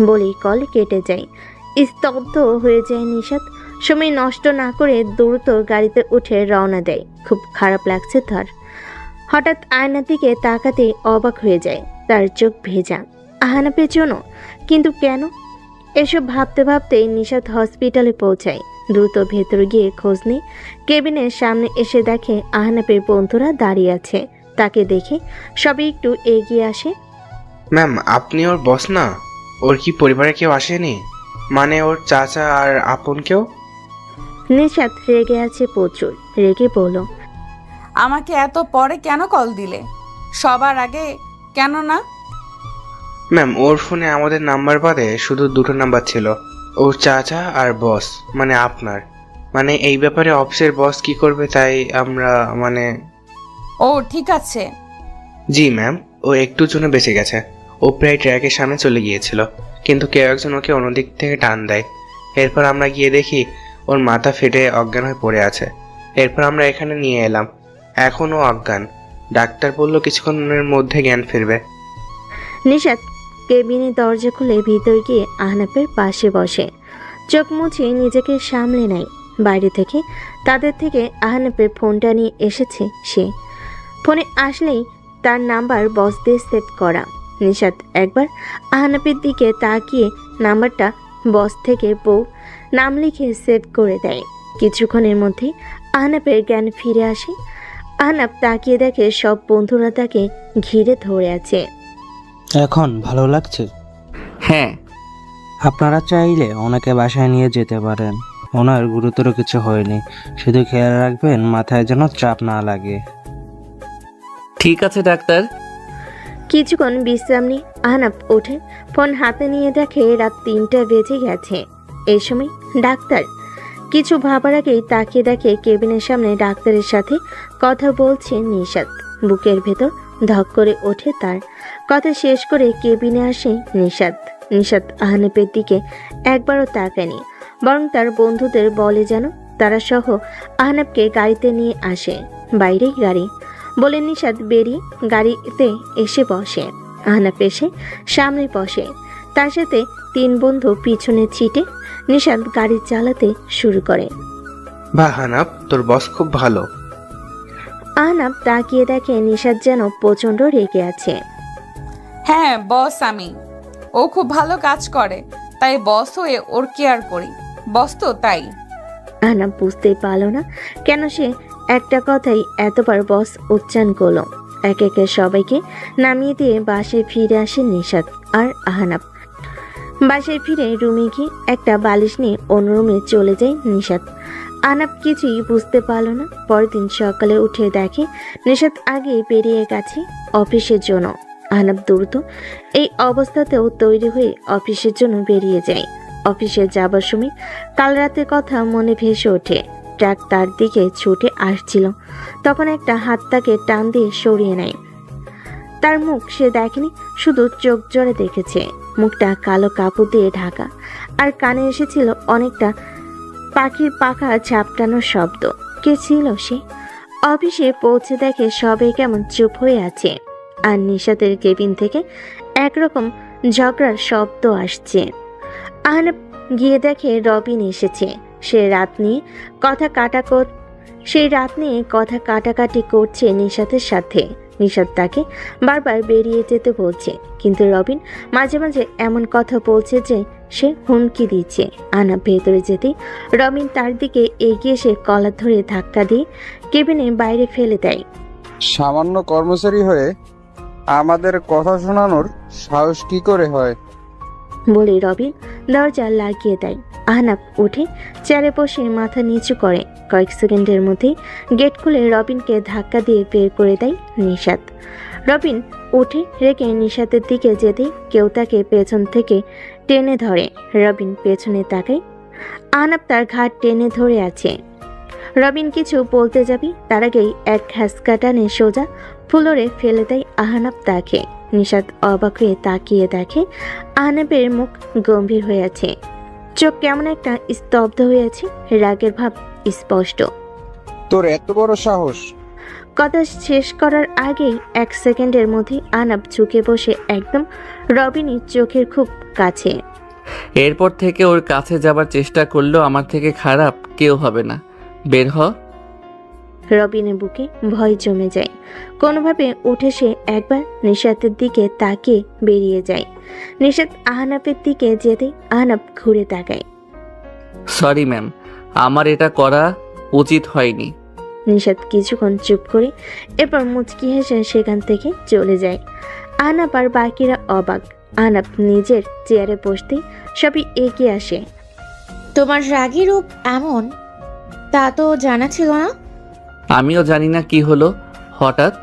বলেই কল কেটে যায়। স্তব্ধ হয়ে যায় নিশাত। সময় নষ্ট না করে দ্রুত গাড়িতে উঠে রওনা দেয়। খুব খারাপ লাগছে তার। হঠাৎ আয়নার দিকে তাকাতেই অবাক হয়ে যায়। তার চোখ ভেজা আহনাফের জন্য, কিন্তু কেন? এসব ভাবতে ভাবতেই নিশাত হসপিটালে পৌঁছায়। দ্রুত ভেতরে গিয়ে খোঁজ নেই। কেবিনের সামনে এসে দেখে আহনাফের বন্ধুরা দাঁড়িয়ে আছে। তাকে দেখে সবাই একটু এগিয়ে আসে। ম্যাম, আপনি ওর বস না? ওর কি পরিবারে কেউ আসেনি? মানে ওর চাচা আর আপন কেউ? নিশাত রেগে আছে প্রচুর। রেগে বলল, আমাকে এত পরে কেন কল দিলে? সবার আগে কেন না? ম্যাম, ওর ফোনে আমাদের নাম্বার বাদে শুধু 2টো নাম্বার ছিল। ওর চাচা আর বস, মানে আপনার। মানে এই ব্যাপারে অফিসের বস কি করবে তাই আমরা ও ঠিক আছে। জি ম্যাম, ও একটুর জন্য বেঁচে গেছে। ও প্রায় ট্র্যাকের সামনে চলে গিয়েছিল, কিন্তু কেউ একজন ওকে অন্যদিক থেকে টান দেয়। এরপর আমরা গিয়ে দেখি ওর মাথা ফেটে অজ্ঞান হয়ে পড়ে আছে। এরপর আমরা এখানে নিয়ে এলাম। এখনও অজ্ঞান। ডাক্তার বলল কিছুক্ষণের মধ্যে জ্ঞান ফিরবে। নিশাত কেবিনের দরজা খুলে ভিতর গিয়ে আহনাফের পাশে বসে। চোখ মুছে নিজেকে সামলে নেয়। বাইরে থেকে তাদের থেকে আহনাফের ফোনটা নিয়ে এসেছে সে। ফোনে আসলেই তার নাম্বার বস দিয়ে সেভ করা। নিশাত একবার আহনাফের দিকে তাকিয়ে নাম্বারটা বস থেকে বউ নাম লিখে সেভ করে দেয়। কিছুক্ষণের মধ্যেই আহনাফের জ্ঞান ফিরে আসে। আহনাফ তাকিয়ে দেখে সব বন্ধুরা তাকে ঘিরে ধরে আছে। এখন ভালো লাগছে? হ্যাঁ। আপনারা চাইলে ওনাকে বাসায় নিয়ে যেতে পারেন। ওনার গুরুতর কিছু হয়নি, শুধু খেয়াল রাখবেন মাথায় যেন চাপ না লাগে। ঠিক আছে ডাক্তার। কিছুক্ষণ বিশ্রাম নিয়ে আহনাফ ওঠে। ফোন হাতে নিয়ে দেখে রাত 3টা বেজে গেছে। এই সময় ডাক্তার। কিছু ভাবার আগেই তাকিয়ে দেখে কেবিনের সামনে ডাক্তারের সাথে কথা বলছে নিশাত। বুকের ভেতর ধক করে ওঠে তার। কথা শেষ করে কেবিনে আসে নিশাত। নিশাত আহনাফের দিকে একবারও তাকায়নি, বরং তার বন্ধুদের বলে যেন তারা সহ আহনাফকে গাড়িতে নিয়ে আসে। বাইরেই গাড়ি বলে নিশাত বেরিয়ে গাড়িতে এসে বসে। আহনাফ এসে সামনে বসে। তার সাথে 3 বন্ধু পিছনে ছিটে নিশাত গাড়ি চালাতে শুরু করে। বাহ আহনাফ, তোর বস খুব ভালো। আহনাফ তাকিয়ে দেখে নিশাত যেন প্রচন্ড রেগে আছে। হ্যাঁ বস আমি। ও খুব ভালো কাজ করে, তাই বস হয়ে ওর কেয়ার করি। বস তো তাই। আহনাফ বুঝতেই পারল না কেন সে একটা কথাই এতবার বস উচ্চারণ করলো। একে একে সবাইকে নামিয়ে দিয়ে বাসায় ফিরে আসে নিশাত আর আহনাব। বাসায় ফিরে রুমে গিয়ে একটা বালিশ নিয়ে অন্য রুমে চলে যায় নিশাত। আহনাব কিছুই বুঝতে পারল না। পরের দিন সকালে উঠে দেখে নিশাত আগে বেরিয়ে গেছে অফিসের জন্য। আহনাব দ্রুত এই অবস্থাতেও তৈরি হয়ে অফিসের জন্য বেরিয়ে যায়। অফিসে যাবার সময় কাল রাতের কথা মনে ভেসে ওঠে। ট্রাক তার দিকে ছুটে আসছিল, তখন একটা হাত তাকে টান দিয়ে সরিয়ে নেয়। তার মুখ সে দেখেনি, শুধু চোখ জোরে দেখেছে। মুখটা কালো কাপড় দিয়ে ঢাকা, আর কানে এসেছিল অনেকটা পাখির পাখা ঝাপটানোর শব্দ। কে ছিল সে? অফিসে পৌঁছে দেখে সবাই কেমন চুপ হয়ে আছে, আর নিশাতের কেবিন থেকে একরকম ঝগড়ার শব্দ আসছে। আহনাব গিয়ে দেখে রবিন এসেছে। সেই রাত নিয়ে কথা কাটাকাটি করছে নিশাতের সাথে। নিশাত তাকে বারবার বেরিয়ে যেতে বলছে, কিন্তু রবিন মাঝে মাঝে এমন কথা বলছে যে সে হুমকি দিচ্ছে। আহনাব ভেতরে যেতেই রবিন তার দিকে এগিয়ে এসে কলার ধরে ধাক্কা দিয়ে কেবিনে বাইরে ফেলে দেয়। সামান্য কর্মচারী হয়ে আমাদের কথা শোনানোর সাহস কি করে হয়? বলে রবিন দরজা লাগিয়ে দেয়। আহনাব উঠে চেয়ারে বসে মাথা নিচু করে। কয়েক সেকেন্ডের মধ্যেই গেট খুলে রবিনকে ধাক্কা দিয়ে বের করে দেয় নিশাত। রবিন উঠে রেখে নিশাতের দিকে যেতেই কেউ তাকে পেছন থেকে টেনে ধরে। রবিন পেছনে তাকায়। আহনাব তার ঘাট টেনে ধরে আছে। রবিন কিছু বলতে যাবি, তার আগেই এক ঘাসকা টানে সোজা ফ্লোরে ফেলে দেয় আহনাব তাকে। নিশাত অবাক হয়ে তাকিয়ে দেখে আহনাবের মুখ গম্ভীর হয়ে আছে, চোখ কেমন একটা স্তব্ধ হয়ে আছে, রাগের ভাব স্পষ্ট। তোর এত বড় সাহস! কথা শেষ করার আগেই এক সেকেন্ডের মধ্যে আহনাব ঝুঁকে বসে একদম রবিনের চোখের খুব কাছে। এরপর থেকে ওর কাছে যাবার চেষ্টা করলেও আমার থেকে খারাপ কেউ হবে না। বের হ। রবিনের বুকে ভয় জমে যায়। কোনোভাবে উঠে সে একবার নিশাতের দিকে তাকিয়ে বেরিয়ে যায়। নিশাত আহনাবের দিকে যেতে আহনাব ঘুরে তাকায়। সরি ম্যাম, আমার এটা করা উচিত হয়নি। নিশাত কিছুক্ষণ চুপ করে এরপর মুচকি হেসে সেখান থেকে চলে যায়। আহনাব আর বাকিরা অবাক। আহনাব নিজের চেয়ারে বসতেই সবই এগিয়ে আসে। তোমার রাগী রূপ এমন, তা তো জানা ছিল না। আমিও জানি না কি হলো হঠাৎ।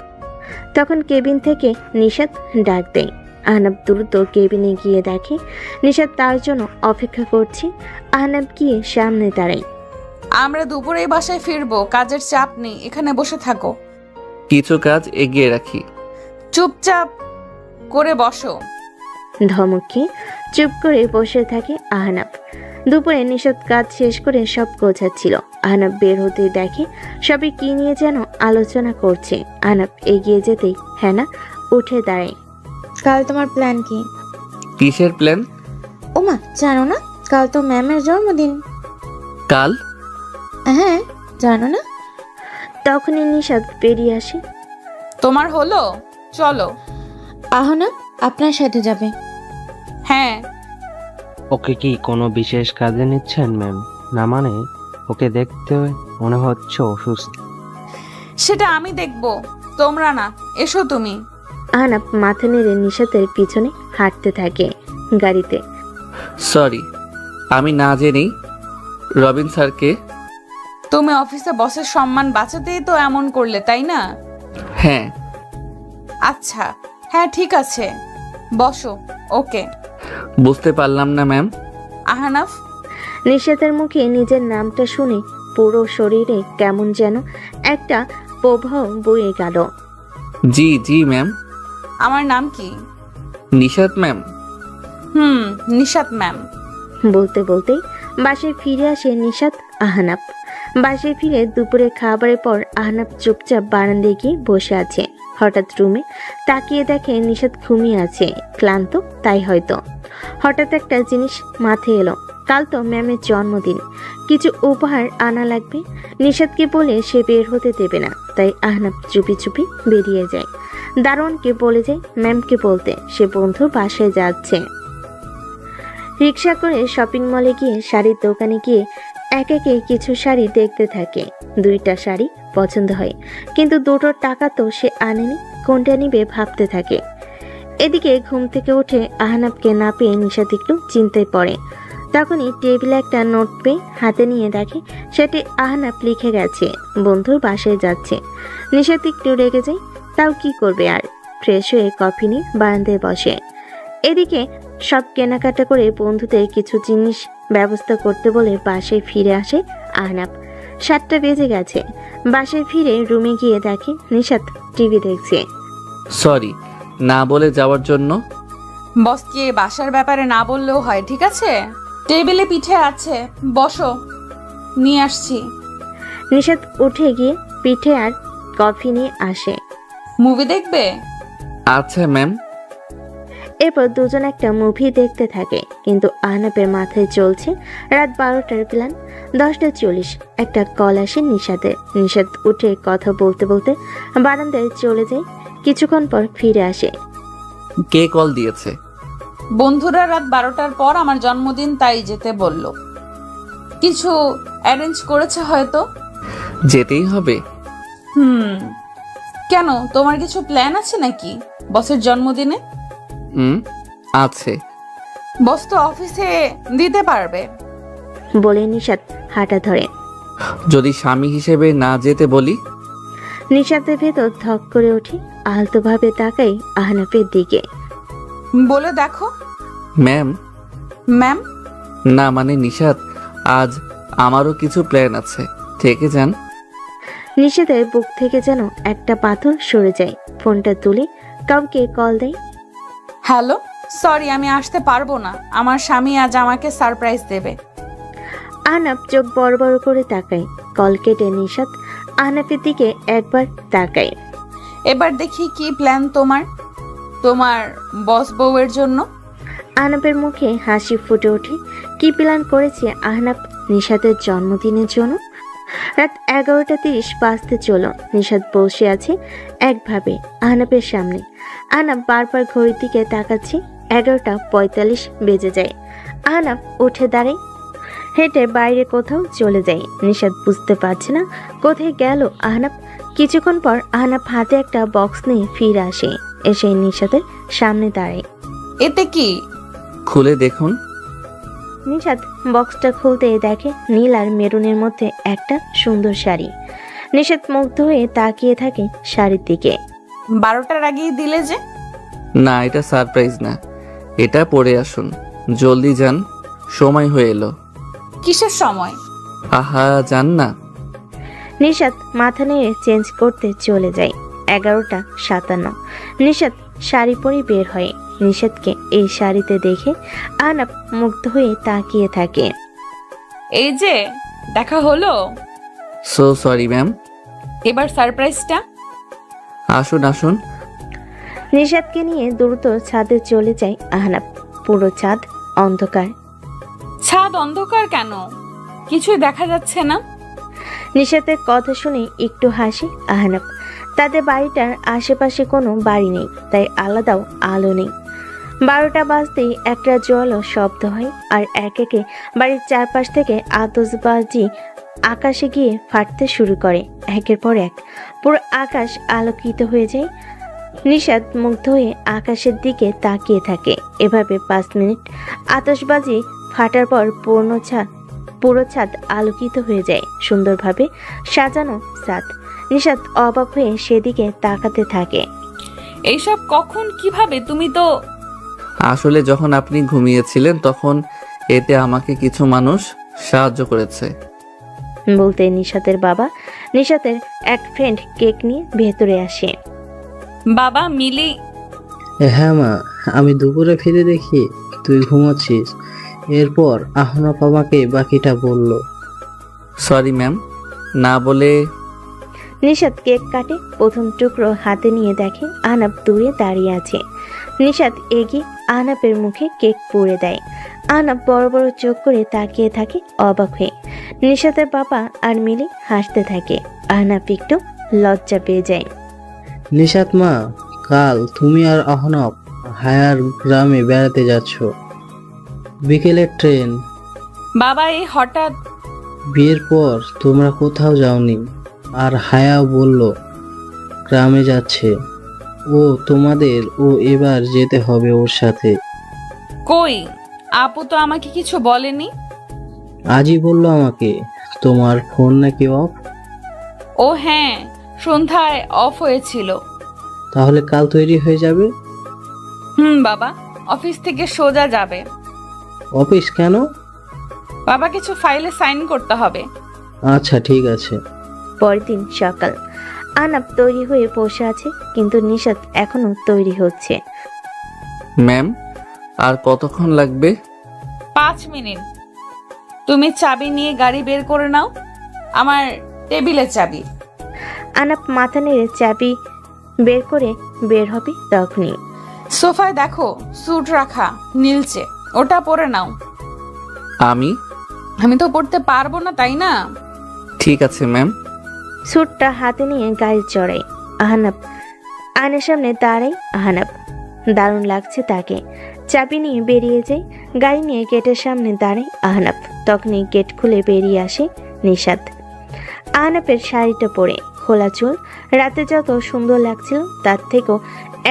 তখন কেবিন থেকে নিশাত ডাক দেয়। আহনাব দ্রুত কেবিনে গিয়ে দেখে নিশাত তার জন্য অপেক্ষা করছে। আহনাব গিয়ে সামনে দাঁড়ায়। আমরা দুপুরেই বাসায় ফিরবো, কাজের চাপ নেই, এখানে বসে থাকো। কিছু কাজ এগিয়ে রাখি। চুপচাপ করে বসো। ধমকে চুপ করে বসে থাকে আহনাব। দুপুরে নিশাত কাজ শেষ করে সব গোছাচ্ছিল। আহনাব বের হতে দেখে সবাই কি নিয়ে যেন আলোচনা করছে। আহনাব এগিয়ে যেতেই হ্যানা উঠে দাঁড়ায়। কাল তোমার প্ল্যান কি? কিসের প্ল্যান? ওমা, জানো না? কাল তো ম্যামের জন্মদিন। কাল? হ্যাঁ, জানো না? তখনই নিশাত বেরিয়ে আসে। তোমার হলো? চলো। আহনা আপনার সাথে যাবে। হ্যাঁ। ওকে কি কোনো বিশেষ কাজে নিচ্ছেন ম্যাম? না মানে ওকে দেখতে মনে হচ্ছে অসুস্থ। সেটা আমি দেখবো, তোমরা না। এসো তুমি। আহনাব মাথা নেড়ে নিশাতের পিছনে হাঁটতে থাকে। গাড়িতে সরি, আমি না জেনেই। রবিন স্যারকে? তুমি অফিসে বসের সম্মান বাঁচাতেই তো এমন করলে, তাই না? হ্যাঁ। আচ্ছা, হ্যাঁ ঠিক আছে, বসো। ওকে। বুঝতে পারলাম না ম্যাম। আহনাফ। নিশাতের মুখে নিজের নামটা শুনে পুরো শরীরে কেমন যেন একটা প্রবাহ বয়ে গেল। জি জি ম্যাম। আমার নাম কি? নিশাত ম্যাম। নিশাত ম্যাম। বলতে বলতেই বাসায় ফিরে আসে নিশাত আহনাব। বাসায় ফিরে দুপুরে খাবারের পর আহনাব চুপচাপ বারান্দায় গিয়ে বসে আছে। হঠাৎ রুমে তাকিয়ে দেখে নিশাত ঘুমিয়ে আছে, ক্লান্ত তাই হয়তো। হঠাৎ একটা জিনিস মাথায় এলো, কাল তো ম্যামের জন্মদিন, কিছু উপহার আনা লাগবে। নিশাতকে বলে সে বের হতে দেবে না, তাই আহনাব চুপি চুপি বেরিয়ে যায়। দারোয়ানকে বলে যায় ম্যামকে বলতে সে বন্ধুর বাসায় যাচ্ছে। রিক্সা করে শপিং মলে গিয়ে শাড়ির দোকানে গিয়ে এক একে কিছু শাড়ি দেখতে থাকে। 2টা শাড়ি পছন্দ হয়, কিন্তু দুটোর টাকা তো সে আনেনি। কোনটা নিবে ভাবতে থাকে। এদিকে ঘুম থেকে উঠে আহনাবকে না পেয়ে নিশাত একটু চিন্তায় পড়ে। তখনই টেবিলে একটা নোট পেয়ে হাতে নিয়ে দেখে সেটি আহনাব লিখে গেছে বন্ধুর বাসায় যাচ্ছে। নিশাত একটু রেগে যায়, তাও কি করবে আর। ফ্রেশ হয়ে কফি নিয়ে বারান্দায় বসে। এদিকে সব কেনাকাটা করে বন্ধুদের কিছু জিনিস ব্যবস্থা করতে বলে বাসায় ফিরে আসে আহনাব। 7টা বেজে গেছে। বাসায় ফিরে রুমে গিয়ে দেখে নিশাত টিভি দেখছে। সরি না বলে যাওয়ার জন্য। বসকে বাসার ব্যাপারে না বললেও হয়, ঠিক আছে? টেবিলে পিঠে আছে, বসো, নিয়ে আসছি। নিশাত উঠে গিয়ে পিঠে আর কফি নিয়ে আসে। মুভি দেখবে? আচ্ছা ম্যাম। এরপর দুজন একটা মুভি দেখতে থাকে, কিন্তু আহনাবের মাথায় চলছে রাত 12টার প্ল্যান। 10টা 40 একটা কল আসে নিশাতের। নিশাত উঠে কথা বলতে বলতে বারান্দায় চলে যায়। কিছুক্ষণ পর ফিরে আসে। কে কল দিয়েছে? বন্ধুরা রাত 12টার পর আমার জন্মদিন, তাই যেতে বলল। কিছু অ্যারেঞ্জ করেছে হয়তো। যেতেই হবে। কেন, তোমার কিছু প্ল্যান আছে নাকি বসের জন্মদিনে? আছে। বস তো অফিসে দিতে পারবে। বলে নিশাত হাঁটা ধরে। যদি স্বামী হিসেবে না যেতে বলি? নিশাতের ভেতর ধক করে ওঠে। আলতোভাবে তাকাই আহনাফের দিকে। বলে দেখো। ম্যাম? ম্যাম? না মানে নিশাত, আজ আমারও কিছু প্ল্যান আছে, থেকে যান। নিশাতের বুক থেকে যেন একটা পাথর সরে যায়। ফোনটা তুলে কাউকে কল দেয়। হ্যালো, সরি আমি আসতে পারবো না, আমার স্বামী আজ আমাকে সারপ্রাইজ দেবে। আহনাফ চোখ বড় বড় করে তাকায়। কল কেটে নিশাত আহনাফের দিকে একবার তাকায়। এবার দেখি কি প্ল্যান তোমার বস বউয়ের জন্য। আহনাফের মুখে হাসি ফুটে ওঠে। কি প্ল্যান করেছে আহনাফ নিশাতের জন্মদিনের জন্য? রাত 11:30 বাজতে চলো। নিশাত বসে আছে একভাবে আহনাফের সামনে। আহনাফ বারবার ঘড়ির দিকে তাকাচ্ছে। 11:45 বেজে যায়। আহনাফ উঠে দাঁড়ায়, হেঁটে বাইরে কোথাও চলে যায়। নিশাত বুঝতে পারছে না কোথায় গেল আহনাফ। কিছুক্ষণ পর আহনাফ হাতে একটা বক্স নিয়ে ফিরে আসে। এসে নিশাতের সামনে দাঁড়ায়। এতে কি? খুলে দেখুন। নিশাত বক্সটা খুলতে দেখে নীল আর মেরুনের মধ্যে একটা সুন্দর শাড়ি। নিশাত মুগ্ধ হয়ে তাকিয়ে থাকে শাড়ির দিকে। 12টার আগেই দিলে যে? না, এটা সারপ্রাইজ না, এটা পরে আসুন, জলদি যান, সময় হয়ে এলো। কিসের সময়? আহা, যান না। নিশাত মাথা নেড়ে চেঞ্জ করতে চলে যায়। 11:57। নিশাত শাড়ি পরে বের হয়। নিশাতকে এই শাড়িতে দেখে আহনাফ মুগ্ধ হয়ে তাকিয়ে থাকে। এই যে দেখা হলো। So sorry ma'am. এবার সারপ্রাইজটা। আসুন আসুন। নিশাতকে নিয়ে দ্রুত ছাদে চলে যায় আহনাফ। পুরো ছাদ অন্ধকার। ছাদ অন্ধকার কেন? কিছুই দেখা যাচ্ছে না। নিশাতের কথা শুনে একটু হাসি আহনাফ। তাদের বাড়িটার আশেপাশে কোনো বাড়ি নেই, তাই আলাদাও আলো নেই। 12টা বাজতেই একটা জলও শব্দ হয়, আর এক একে বাড়ির চারপাশ থেকে আতশবাজি আকাশে গিয়ে ফাটতে শুরু করে। একের পর এক পুরো আকাশ আলোকিত হয়ে যায়। নিশাত মুগ্ধ হয়ে আকাশের দিকে তাকিয়ে থাকে। এভাবে 5 মিনিট আতশবাজি ফাটার পর পুরো ছাদ আলোকিত হয়ে যায়। সুন্দরভাবে সাজানো ছাদ। নিশাত অবাক হয়ে সেদিকে তাকাতে থাকে। এইসব কখন, কিভাবে? তুমি তো আসলে যখন আপনি ঘুমিয়েছিলেন তখন এতে আমাকে কিছু মানুষ সাহায্য করেছে। বলতে নিশাতের বাবা নিশাতের এক ফ্রেন্ড কেক নিয়ে ভেতরে আসে। বাবা, মিলি। হ্যাঁ মা, আমি দুপুরে ফিরে দেখি তুই ঘুমাচ্ছিস। এরপর আহনাফ আমাকে বাকিটা বলল। সরি ম্যাম, না বলে। নিশাত কেক কাটে। প্রথম টুকরো হাতে নিয়ে দেখে আহনাফ দূরে দাঁড়িয়ে আছে। নিশাত এগিয়ে আহনাফের মুখে কেক পুড়ে দেয়। আহনাফ বড় বড় চোখ করে তাকিয়ে থাকে অবাক হয়ে। নিশাতের বাবা আর মিলি হাসতে থাকে। আহনাফ একটু লজ্জা পেয়ে যায়। নিশাত মা, কাল তুমি আর আহনাফ হায়ার গ্রামে বেড়াতে যাচ্ছ। বিকেলের ট্রেন। বাবা, এই হঠাৎ? বিয়ের পর তোমরা কোথাও যাওনি, আর হায়াও বলল গ্রামে যাচ্ছে। ও এবার যেতে হবে ওর সাথে। কই, আপু তো আমাকে কিছু বলেনি। আজই বললো আমাকে। তোমার ফোন নাকি অফ? ও হ্যাঁ, সন্ধ্যায় অফ হয়েছিল। তাহলে কাল তৈরি হয়ে যাবে। বাবা অফিস থেকে সোজা যাবে। অফিস কেন? বাবা কিছু ফাইলে সাইন করতে হবে। আচ্ছা ঠিক আছে। পরের দিন সকাল, আহনাব তৈরি হয়ে বসে আছে, কিন্তু নিশাত এখনো তৈরি হচ্ছে। ম্যাম, আর কতক্ষণ লাগবে? 5 মিনিট। তুমি চাবি নিয়ে গাড়ি বের করে নাও, আমার টেবিলের চাবি। আহনাব মাথা নেড়ে চাবি বের করে বের হবে তখনই সোফায় দেখো স্যুট রাখা নীলচে, ওটা পরে নাও। আমি তো পড়তে পারবো না, তাই না? ঠিক আছে ম্যাম। স্যুটটা হাতে নিয়ে গাড়ি চড়ায় আহনাব। আয়নার সামনে দাঁড়ায় আহনাব, দারুণ লাগছে তাকে। চাবি নিয়ে বেরিয়ে যায়, গাড়ি নিয়ে গেটের সামনে দাঁড়ায় আহনাব। তখনই গেট খুলে বেরিয়ে আসে নিশাত। আহনাবের শাড়িটা পরে, খোলা চুল, রাতে যত সুন্দর লাগছিল তার থেকেও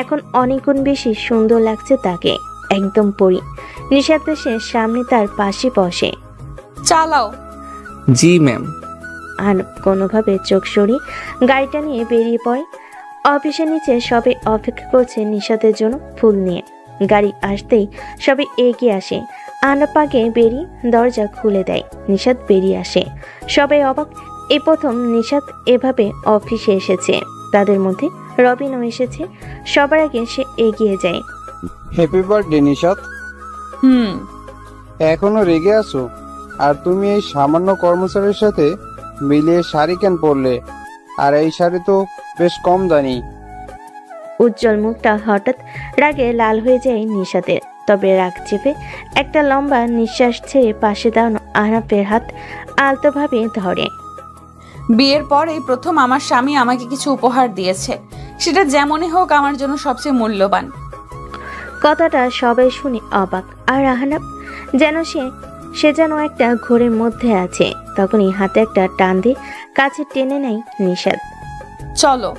এখন অনেক গুণ বেশি সুন্দর লাগছে তাকে, একদম পরি। নিশাত এসে সামনে তার পাশে বসে। চালাও। জি ম্যাম। আহনাব কোনোভাবে চোখ সরিয়ে গাড়িটা নিয়ে বেরিয়ে পড়ে। অফিসের নিচে সবে অপেক্ষা করছে নিশাতের জন্য ফুল নিয়ে। গাড়ি আসতেই সবে এগিয়ে আসে। আহনাব আগে বেরিয়ে দরজা খুলে দেয়। নিশাত বেরিয়ে আসে। সবাই অবাক, এই প্রথম নিশাত এভাবে অফিসে এসেছে। তাদের মধ্যে রবিনও এসেছে। সবার আগে সে এগিয়ে যায়। Happy birthday Nishat. এখনো রেগে আছো? আর তুমি এই সামান্য কর্মচারীর সাথে মিলিয়ে শাড়ি কেন পরলে? আর এই শাড়ি তো বেশ কম দামি। উজ্জ্বল মুখটা হঠাৎ রাগে লাল হয়ে যায় নিশাতের। তবে রাগ চেপে একটা লম্বা নিঃশ্বাস ছেড়ে পাশে দাঁড়ানো আহনাবের হাত আলতোভাবে ধরে। বিয়ের পর এই প্রথম আমার স্বামী আমাকে কিছু উপহার দিয়েছে, সেটা যেমনই হোক আমার জন্য সবচেয়ে মূল্যবান। কথাটা সবাই শুনে অবাক। আর আহনাব যেন সে যেন একটা ঘোরের মধ্যে আছে। তখনই হাতে একটা টান দিয়ে কাছে টেনে নেয় নিশাত। চলো।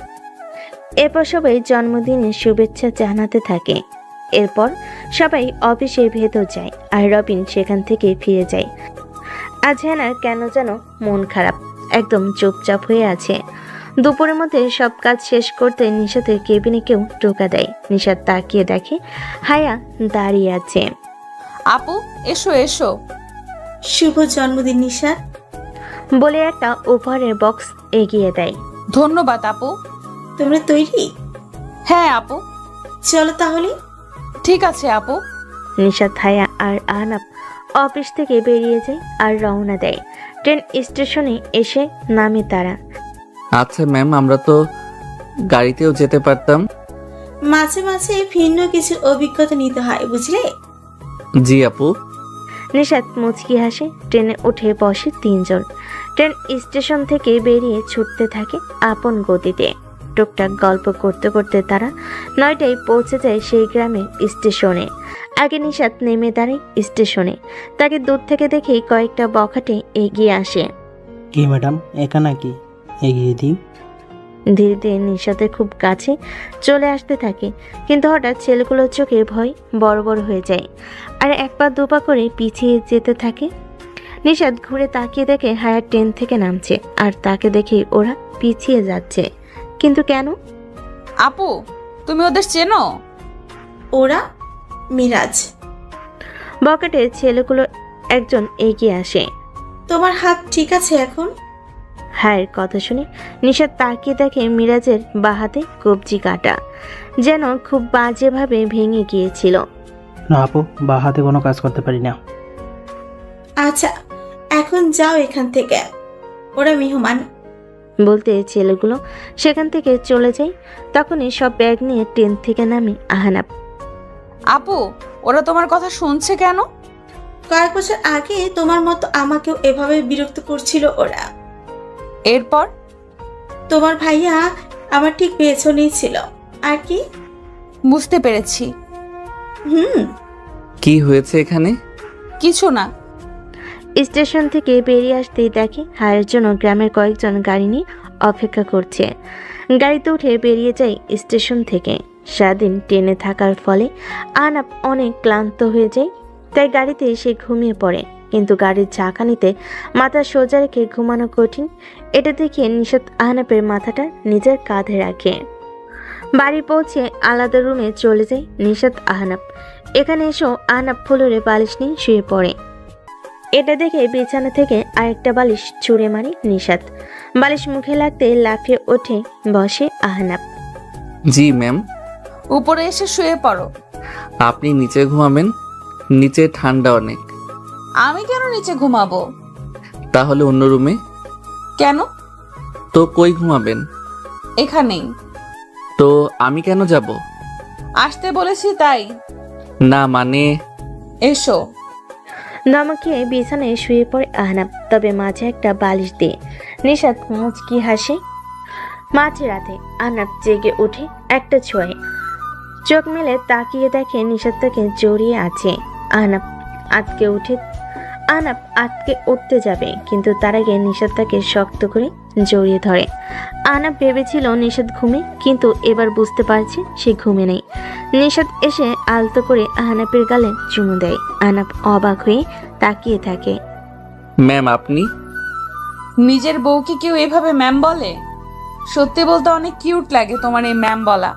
এরপর সবাই জন্মদিনের শুভেচ্ছা জানাতে থাকে। এরপর সবাই অফিসের ভেতর যায় আর রবিন সেখান থেকে ফিরে যায়। আজ হেনার কেন যেন মন খারাপ, একদম চুপচাপ হয়ে আছে। দুপুরের মধ্যে সব কাজ শেষ করতে নিশাতের কেবিনে কেউ টোকা দেয়। নিশাত তাকিয়ে দেখে হায়া দাঁড়িয়ে আছে। আপু এসো এসো। শুভ জন্মদিন নিশাত বলে একটা উপহারের বক্স এগিয়ে দেয়। ধন্যবাদ আপু। তোমরা তৈরি? হ্যাঁ আপু। চলো তাহলে। ঠিক আছে আপু। নিশাত, হায়া আর আহনাব অফিস থেকে বেরিয়ে যায় আর রওনা দেয়। ট্রেন স্টেশনে এসে নামে তারা। আচ্ছা ম্যাম, আমরা তো গাড়িতেও যেতে পারতাম। মাঝে মাঝে ভিন্ন কিছুর অভিজ্ঞতা নিতে হয়, বুঝলে? জি আপু। নিশাত মুচকি হাসে। ট্রেনে উঠে বসে তিনজন। ট্রেন স্টেশন থেকে বেরিয়ে ছুটতে থাকে আপন গতিতে। টুকটাক গল্প করতে করতে তারা 9টায় পৌঁছে যায় সেই গ্রামের স্টেশনে। আগে নিশাত নেমে দাঁড়ায় স্টেশনে। তাকে দূর থেকে দেখেই কয়েকটা বখাটে এগিয়ে আসে। কি ম্যাডাম, একা নাকি? এগিয়ে দিই। ধীরে ধীরে নিশাতের খুব কাছে চলে আসতে থাকে, কিন্তু হঠাৎ ছেলেগুলোর চোখে ভয় বড় বড় হয়ে যায় আর এক পা দুপা করে পিছিয়ে যেতে থাকে। নিশাত ঘুরে তাকিয়ে দেখে হায়ার ট্রেন থেকে নামছে আর তাকে দেখে ওরা পিছিয়ে যাচ্ছে। কিন্তু কেন? আপু তুমি ওদের চেনো? ওরা মিরাজ। বকেটে ছেলেগুলোর একজন এগিয়ে আসে। তোমার হাত ঠিক আছে এখন? হায়ের কথা শুনে নিশাত তাকিয়ে দেখে মিরাজের বাঁ হাতে কবজি কাটা, যেন খুব বাজেভাবে ভেঙে গিয়েছিল। না আপু, বা হাতে কোনো কাজ করতে পারি না। আচ্ছা এখন যাও এখান থেকে, ওরা মেহমান। বলতে ছেলেগুলো সেখান থেকে চলে যায়। তখনই সব ব্যাগ নিয়ে ট্রেন থেকে নামে আহনাব। আপু ওরা তোমার কথা শুনছে কেন? কয়েক বছর আগে তোমার মতো আমাকেও এভাবে বিরক্ত করছিল ওরা। এরপর? তোমার ভাইয়া আমার ঠিক পেছনেই ছিল। আর কি? বুঝতে পেরেছি। কি হয়েছে এখানে? কিছু না। স্টেশন থেকে বেরিয়ে আসতেই দেখে হায়ের জন্য গ্রামের কয়েকজন গাড়ি নিয়ে অপেক্ষা করছে। গাড়িতে উঠে বেরিয়ে যায় স্টেশন থেকে। সারাদিন ট্রেনে থাকার ফলে আহনাব অনেক ক্লান্ত হয়ে যায়, তাই গাড়িতে সে ঘুমিয়ে পড়ে। কিন্তু গাড়ির ঝাঁকানিতে মাথা সোজা রেখে ঘুমানো কঠিন। এটা দেখে নিশাত আহনাবের মাথাটা নিজের কাঁধে রাখে। বাড়ি পৌঁছে আলাদা রুমে চলে যায় নিশাত আহনাব। এখানে এসেও আহনাব ফ্লোরে বালিশ নিয়ে শুয়ে পড়ে। এটা দেখে বিছানা থেকে আরেকটা বালিশ ছুঁড়ে মারে নিশাত। বালিশ মুখে লাগতে লাফিয়ে ওঠে বসে আহনাব। জি ম্যাম। উপরে এসে শুয়ে পড়ো। আপনি নিচে ঘুমাবেন? নিচে ঠান্ডা অনেক। আমি কেন নিচে ঘুমাবো? তাহলে অন্য রুমে। কেন? তো কই ঘুমাবেন? এখানেই। তো আমি কেন যাব? আসতে বলেছি তাই। না মানে। এসো। ধমকে বিছানায় শুয়ে পড়ে আহনাব, তবে মাঝে একটা বালিশ দিয়ে। নিশাত মুচকি হাসে। মাঝরাতে আহনাব জেগে উঠে একটা ছোঁয়ে। চোখ মেলে তাকিয়ে দেখে নিশাত তাকে জড়িয়ে আছে। আহনাব আটকে উঠতে যাবে, কিন্তু তার আগে নিশাত তাকে শক্ত করে জড়িয়ে ধরে। আহনাব ভেবেছিল নিশাত ঘুমে, কিন্তু এবার বুঝতে পারছে সে ঘুমে নেই। নিশাত এসে আলতো করে আহনাবের গালে চুমু দেয়। আহনাব অবাক হয়ে তাকিয়ে থাকে। ম্যাম আপনি? নিজের বউকে কেউ এভাবে ম্যাম বলে? সত্যি বলতে অনেক কিউট লাগে তোমার এই ম্যাম বলা।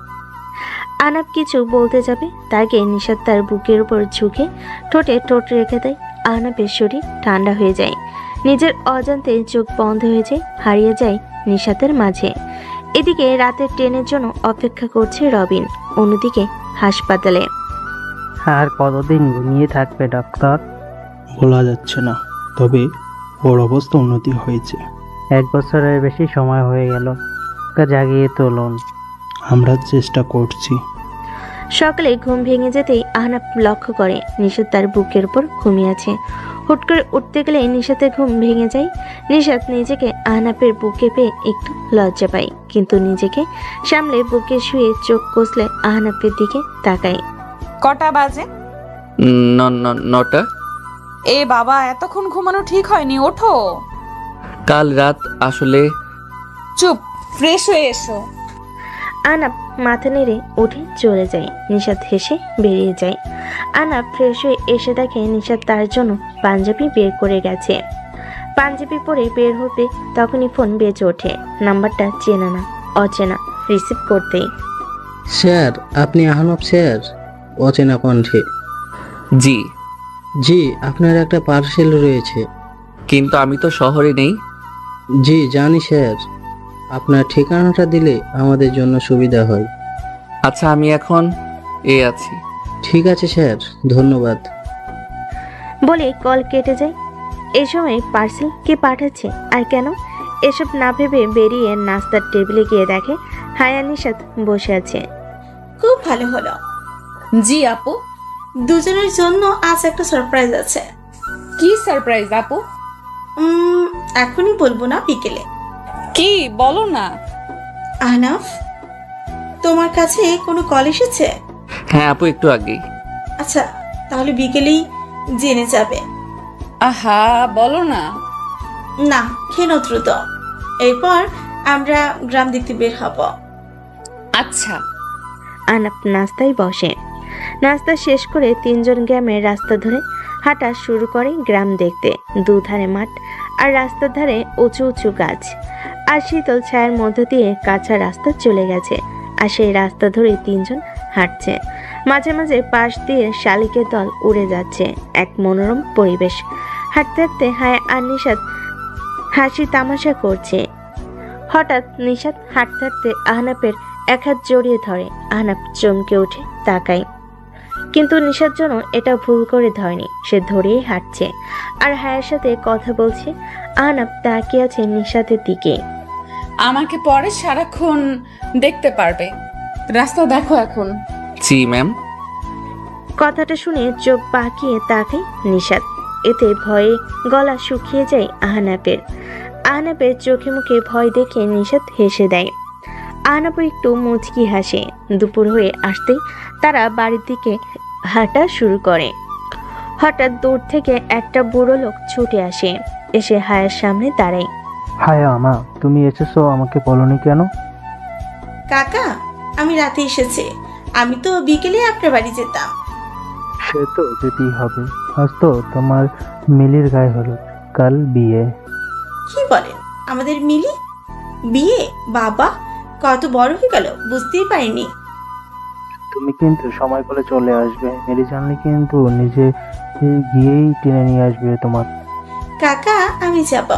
আহনাব কিছু বলতে যাবে, তার আগে নিশাত তার বুকের উপর ঝুঁকে ঠোঁটে ঠোঁট রেখে দেয়। আহনাবের শরীর ঠান্ডা হয়ে যায়। নিজের অজান্তে চোখ বন্ধ হয়ে যায়, হারিয়ে যায় নিশাতের মাঝে। এদিকে রাতের ট্রেনের জন্য অপেক্ষা করছে রবিন, অন্যদিকে হাসপাতালে। আর কতদিন ঘুমিয়ে থাকবে ডাক্তার? বলা যাচ্ছে না, তবে ওর অবস্থা উন্নতি হয়েছে। 1 বছরের বেশি সময় হয়ে গেল, ওকে জাগিয়ে তুলুন। আমরা চেষ্টা করছি। সকালে ঘুম ভেঙে যেতেই আহনাব লক্ষ্য করে নিশাত তার বুকের উপর ঘুমিয়ে আছে। হুট করে উঠতে গেলে নিশাতের ঘুম ভেঙে যায়। নিশাত নিজেকে আহনাবের বুকে পেয়ে একটু লজ্জা পায়, কিন্তু নিজেকে সামলে বুকে শুয়ে চোখ কষলে আহনাবের দিকে তাকায়। কটা বাজে? 9টা। এ বাবা, এতক্ষণ ঘুমানো ঠিক হয়নি, ওঠো। কাল রাত আসলে। চুপ, ফ্রেশ হয়ে এসো। আহনাব মাথা নেড়ে উঠে চলে যায়। নিশাত হেসে বেরিয়ে যায়। আহনাব ফ্রেশ হয়ে এসে দেখে নিশাত তার জন্য পাঞ্জাবি বের করে গেছে। পাঞ্জাবি পরে বের হতে তখনই ফোন বেজে ওঠে। নাম্বারটা চেনা না, অচেনা। রিসিভ করতেই। স্যার, আপনি আহনাব স্যার? অচেনা কণ্ঠে। জি। জি, আপনার একটা পার্সেল রয়েছে। কিন্তু আমি তো শহরে নেই। জি জানি স্যার, আপনার ঠিকানাটা দিলে আমাদের জন্য সুবিধা হয়। আচ্ছা আমি এখন আছি। ঠিক আছে স্যার, ধন্যবাদ। বলে কল কেটে যায়। এই সময় পার্সেল কে পাঠাচ্ছে আর কেন, এসব না ভেবে বেরিয়ে নাস্তার টেবিলে গিয়ে দেখে হায়া নিশাত বসে আছে। খুব ভালো হলো। জি আপু। দুজনের জন্য আজ একটা সারপ্রাইজ আছে। কি সারপ্রাইজ আপু? এখনই বলবো না, বিকেলে। কি বলো না। আহনাফ, তোমার কাছে কোনো কল এসেছে? হ্যাঁ আপু, একটু আগেই। আচ্ছা, তাহলে বিকেলেই জেনে যাবে। আহা, বলো না। না, খেয়ে নাও দ্রুত। এরপর আমরা গ্রাম দেখতে বের হব। আচ্ছা। আহনাব নাস্তায় বসে। নাস্তা শেষ করে তিনজন গ্রামের রাস্তা ধরে হাঁটা শুরু করে গ্রাম দেখতে। দুধারে মাঠ আর রাস্তার ধারে উঁচু উঁচু গাছ, আর শীতল ছায়ার মধ্য দিয়ে কাঁচা রাস্তা চলে গেছে। আর সেই রাস্তা ধরে তিনজন হাঁটছে। মাঝে মাঝে পাশ দিয়ে শালিকের দল উড়ে যাচ্ছে। এক মনোরম পরিবেশ। হাঁটতে হাঁটতে হায়া আর নিশাত হাসি তামাশা করছে। হঠাৎ নিশাত হাঁটতে হাঁটতে আহনাবের এক হাত জড়িয়ে ধরে। আহনাব চমকে উঠে তাকায়, কিন্তু নিশার জন্য এটা ভুল করে ধরেনি। সে ধরেই হাঁটছে আর হায়ার সাথে কথা বলছে। আহনাব তাকিয়ে আছে নিশাতের দিকে। আমাকে পরে সারাক্ষণ দেখতে পারবে, রাস্তা দেখো এখন। জি ম্যাম। কথাটা শুনে চোখ পাকিয়ে তাকায় নিশাত। এতে ভয়ে গলা শুকিয়ে যায় আহনাবের। আহনাবের চোখে মুখে ভয় দেখে নিশাত হেসে দেয়। আহনাব একটু মুচকি হাসে। দুপুর হয়ে আসতেই তারা বাড়ির দিকে হাঁটা শুরু করে। হঠাৎ দূর থেকে একটা বুড়ো লোক ছুটে আসে, এসে হায়ার সামনে দাঁড়ায়। হায়া মা, তুমি এসেছো, আমাকে বলনি কেন? কাকা, আমি রাতে এসেছি। আমি তো বিকেলে আপনার বাড়ি যেতাম। সে তো যেতেই হবে, আজ তো তোমার মিলির গায়ে হলুদ, কাল বিয়ে। কি বলেন? আমাদের মিলি বিয়ে? বাবা, কত বড় হয়ে গেল, বুঝতেই পারিনি। তুমি কিন্তু সময় করে চলে আসবে, মিলি জানলে কিন্তু নিজে গিয়েই টেনে নিয়ে আসবে তোমার। কাকা, আমি যাব।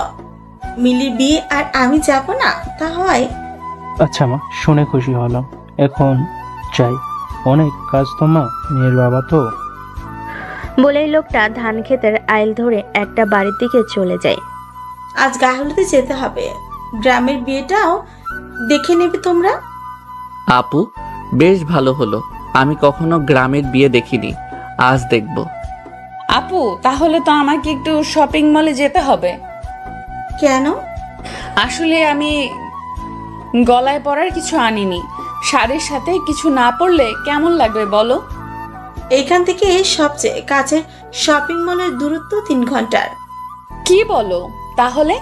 মিলির বিয়ে আর আমি যাব না, তা হয়? আচ্ছা মা, শুনে খুশি হলাম। এখন চাই, অনেক কাজ তো মা, মেয়ের বাবা তো। বলেই লোকটা ধান ক্ষেতের আইল ধরে একটা বাড়ির দিকে চলে যায়। আজ গাহলুতে যেতে হবে, গ্রামের বিয়েটাও দেখে নেবে তোমরা। আপু, বেশ ভালো হলো। আমি কখনো গ্রামের বিয়ে দেখিনি, আজ দেখব। আপু, তাহলে তো আমাকে একটু শপিং মলে যেতে হবে। কেন? আসলে আমি গলায় পরার কিছু আনিনি, শাড়ির সাথে কিছু না পরলে কেমন লাগবে বলো? এইখান থেকে সবচেয়ে কাছের শপিং মলের দূরত্ব 3 ঘন্টার। কি বলো? তাহলে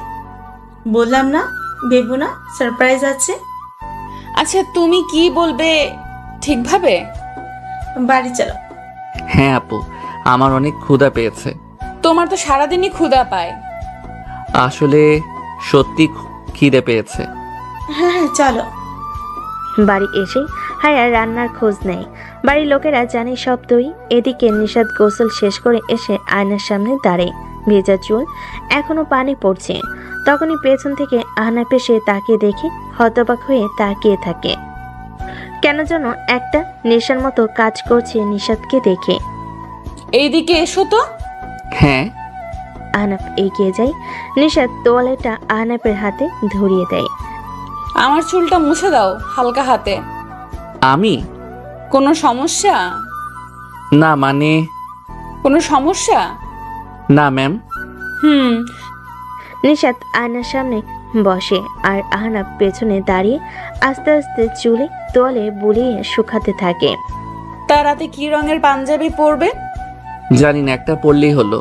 বললাম না, ভেবো না, সারপ্রাইজ আছে। আচ্ছা, তুমি কি বলবে ঠিকভাবে? বাড়ি চলো। হ্যাঁ আপু, আমার অনেক ক্ষুধা পেয়েছে। তোমার তো সারাদিনই ক্ষুধা পায়। আসলে সত্যি খিদে পেয়েছে। হ্যাঁ হ্যাঁ, চলো। বাড়ি এসে হায়া রান্নার খোঁজ নেয়। বাড়ির লোকেরা জানে সব দই। এদিকে নিশাত গোসল শেষ করে এসে আয়নার সামনে দাঁড়ায়। ভেজা চুল, এখনো পানি পড়ছে। তখনই পেছন থেকে আহনাফ এসে তাকে দেখে হতবাক হয়ে তাকিয়ে থাকে। কেন যেন একটা নেশার মতো কাজ করছে নিশাতকে দেখে। এইদিকে এসো তো। হ্যাঁ। আহনাফ এগিয়ে যায়। নিশাত তোয়ালেটা আহনাফের হাতে ধরিয়ে দেয়। আমার চুলটা মুছে দাও হালকা হাতে। আমি? কোনো সমস্যা? না মানে। কোনো সমস্যা? না ম্যাম। নিশাত আয়নার সামনে বসে আর আহনাফ পেছনে দাঁড়িয়ে আস্তে আস্তে চুলে তোয়ালে বুলিয়ে শুকাতে থাকে। তা রাতে কি রঙের পাঞ্জাবি পরবে? জানি না, একটা পড়লেই হলো।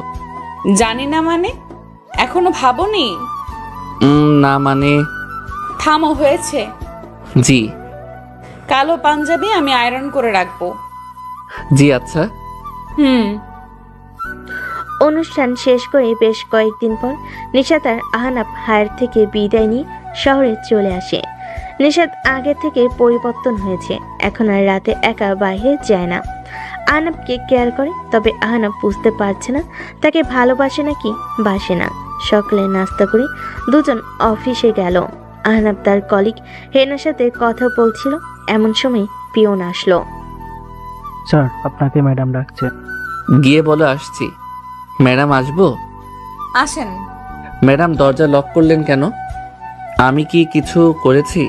জানি না মানে? এখনো ভাবোনি? না মানে। থামো, হয়েছে। জি। কালো পাঞ্জাবি আমি আয়রন করে রাখবো। জি আচ্ছা। অনুষ্ঠান শেষ করে বেশ কয়েকদিন পর নিশাত আর আহনাফ হায়ার থেকে বিদায় নিয়ে শহরে চলে আসে। নিশাত আগে থেকে পরিবর্তন হয়েছে, এখন আর রাতে একা বাইরে যায় না। আহনাফকে কেয়ার করে, তবে আহনাফ বুঝতে পারছে না তাকে ভালোবাসে নাকি বাসে না। সকালে নাস্তা করে দুজন অফিসে গেল। আহনাফ তার কলিগ হেনার সাথে কথা বলছিল, এমন সময় পিয়ন আসলো। স্যার, আপনাকে ম্যাডাম ডাকছে। গিয়ে বলো আসছি। ম্যাডাম আসবো? আসেন। ম্যাডাম দরজা লক করলেন কেন? আমি কি কিছু করেছি?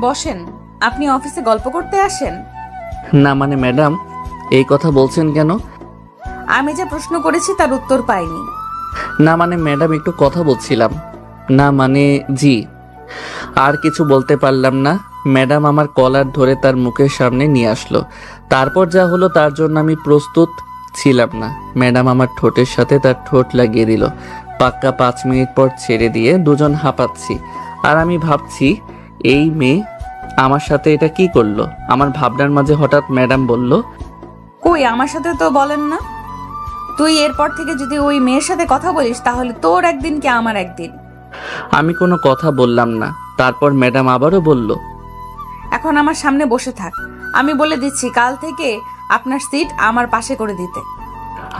বসেন। আপনি অফিসে গল্প করতে আসেন? না মানে ম্যাডাম, এই কথা বলছেন কেন? আমি যে প্রশ্ন করেছি তার উত্তর পাইনি। না মানে ম্যাডাম, একটু কথা বলছিলাম। না মানে জি। আর কিছু বলতে পারলাম না। ম্যাডাম আমার কলার ধরে তার মুখের সামনে নিয়ে আসলো। তারপর যা হলো তার জন্য আমি প্রস্তুত ছিলাম না। ম্যাডাম আমার ঠোঁটের সাথে তার ঠোঁট লাগিয়ে দিল। পাক্কা 5 মিনিট পর ছেড়ে দিয়ে দুজন হাঁপাচ্ছি। আর আমি ভাবছি এই মেয়ে আমার সাথে এটা কি করলো। আমার ভাবনার মাঝে হঠাৎ ম্যাডাম বলল, কই, আমার সাথে তো বলেন না। তুই এরপর থেকে যদি ওই মেয়ের সাথে কথা বলিস তাহলে তোর একদিন কি আমার একদিন। আমি কোনো কথা বললাম না। তারপর ম্যাডাম আবারও বলল, এখন আমার সামনে বসে থাক। আমি বলে দিচ্ছি কাল থেকে আপনার সিট আমার পাশে করে দিতে।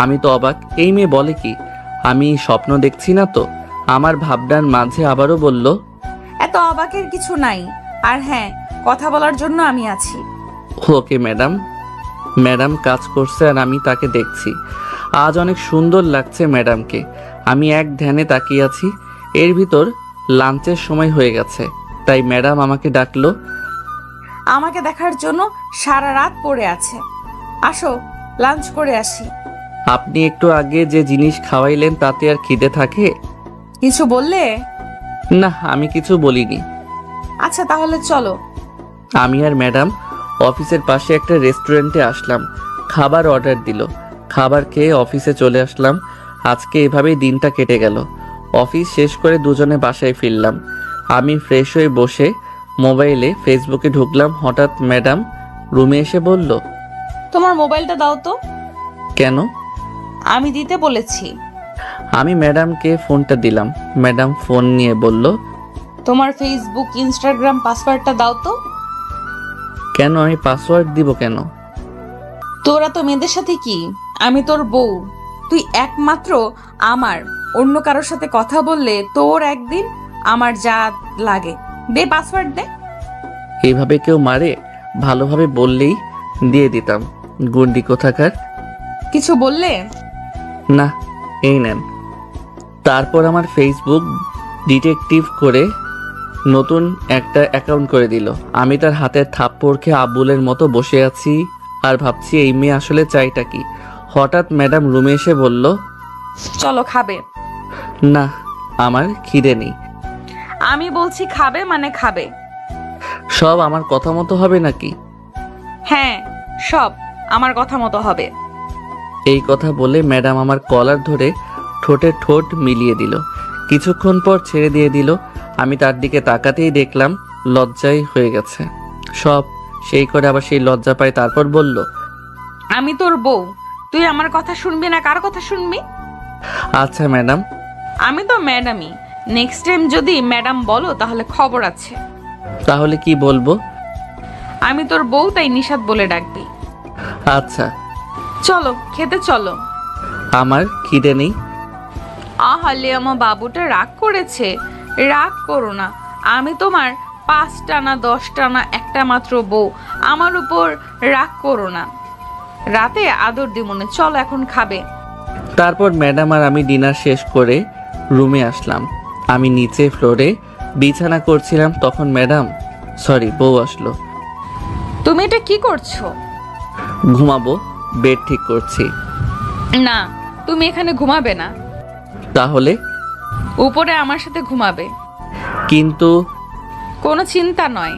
আমি তো অবাক, এই মেয়ে বলে কি? আমি স্বপ্ন দেখছি না তো? আমার ভাবনার মাঝে আবারও বলল, এত অবাকের কিছু নাই। আর হ্যাঁ, কথা বলার জন্য আমি আছি। Okay madam. ম্যাডাম কাজ করছে আর আমি তাকে দেখছি। আজ অনেক সুন্দর লাগছে ম্যাডামকে। আমি এক ধ্যানে তাকিয়ে আছি। এর ভিতর লাঞ্চের সময় হয়ে গেছে, তাই ম্যাডাম আমাকে ডাকলো। আমাকে দেখার জন্য সারা রাত পড়ে আছে। আসো, লাঞ্চ করে আসি। আপনি একটু আগে যে জিনিস খাওয়াইলেন তাতে আর খিদে থাকে? কিছু বললে? না, আমি কিছু বলিনি। আচ্ছা তাহলে চলো। আমি আর ম্যাডাম অফিসের পাশে একটা রেস্টুরেন্টে আসলাম। খাবার অর্ডার দিল। খাবার খেয়ে অফিসে চলে আসলাম। আজকে এভাবেই দিনটা কেটে গেল। অফিস শেষ করে দুজনে বাসায় ফিরলাম। আমি ফ্রেশ হয়ে বসে মোবাইলে ফেসবুকে ঢুকলাম, হঠাৎ ম্যাডাম রুমে এসে বলল, তোমার মোবাইলটা দাও তো। কেন? আমি দিতে বলেছি। আমি ম্যাডামকে ফোনটা দিলাম। ম্যাডাম ফোন নিয়ে বলল, তোমার ফেসবুক ইনস্টাগ্রাম পাসওয়ার্ডটা দাও তো। কেন? আমি পাসওয়ার্ড দিব কেন? তোরা তো মেয়েদের সাথে কি, আমি তোর বউ, তুই একমাত্র আমার। অন্য কারোর সাথে কথা বললে তোর একদিন, আমার যা লাগে। দে পাসওয়ার্ড দে। এইভাবে কেউ মারে? ভালোভাবে বললেই দিয়ে দিতাম। গুন্ডি কোথাকার। কিছু বললে? না, এই নেন। তারপর আমার ফেসবুক ডিটেকটিভ করে নতুন একটা অ্যাকাউন্ট করে দিল। আমি তার হাতের থাপ্পড় খেয়ে আবুলের মতো বসে আছি আর ভাবছি এই মেয়ে আসলে চাইটা কি। হঠাৎ ম্যাডাম রুমে এসে বলল, চলো খাবে। না, আমার খিদে নেই। আমি বলছি খাবে মানে খাবে। সব আমার কথা মতো হবে নাকি? হ্যাঁ, সব আমার কথা মতো হবে। এই কথা বলে ম্যাডাম আমার কলার ধরে ঠোঁটে ঠোঁট মিলিয়ে দিল। কিছুক্ষণ পর ছেড়ে দিয়ে দিল। আমি তার দিকে তাকাতেই দেখলাম লজ্জাই হয়ে গেছে সব। সেই করে আবার সেই লজ্জা পায়। তারপর বলল, আমি তোর বউ, তুই আমার কথা শুনবি না কার কথা শুনবি? আচ্ছা ম্যাডাম। আমি তো ম্যাডামই। নেক্সট টাইম যদি ম্যাডাম বলো তাহলে খবর আছে। তাহলে কি বলবো? আমি তোর বউ, তাই নিশাত বলে ডাকবি। আচ্ছা। চলো খেতে চলো। আমার খিদে নেই। আহালে, আমার বাবুটা রাগ করেছে। রাগ করো না, আমি তোমার 5টা না 10টা না একটা মাত্র বউ। আমার উপর রাগ করো না। রাতে আদর দিমনে। চলো এখন খাবে। তারপর ম্যাডাম আর আমি ডিনার শেষ করে রুমে আসলাম। আমি নিচে ফ্লোরে বিছানা করছিলাম, তখন ম্যাডাম বউ আসলো। তুমি এটা কি করছো? ঘুমাবো, বেড ঠিক করছি। না, তুমি এখানে ঘুমাবে না। তাহলে? উপরে আমার সাথে ঘুমাবে। কিন্তু কোনো চিন্তা নয়।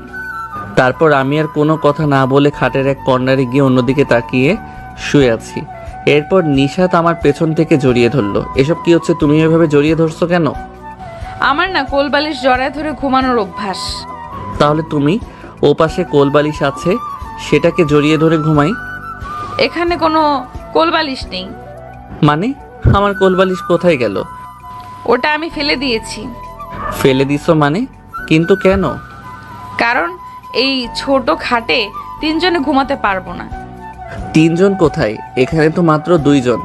তারপর আমি আর কোনো কথা না বলে খাটের এক কর্নারে গিয়ে অন্যদিকে তাকিয়ে শুয়ে আছি। এরপর নিশাত আমার পেছন থেকে জড়িয়ে ধরলো। এসব কি হচ্ছে? তুমি এভাবে জড়িয়ে ধরছো কেন? আমার না কোলবালিশ জড়ায় ধরে ঘুমানোর অভ্যাস। তাহলে তুমি ওপাশে কোলবালিশ আছে, সেটাকে জড়িয়ে ধরে ঘুমাই। এখানে কোনো কোলবালিশ নেই। মানে? আমার কোলবালিশ কোথায় গেল? ওটা আমি ফেলে দিয়েছি। ফেলে দিছো মানে? কিন্তু কেন? কারণ এই ছোট খাটে 3 জনে ঘুমাতে পারবো না। 3 জন কোথায়? এখানে তো মাত্র 2 জন,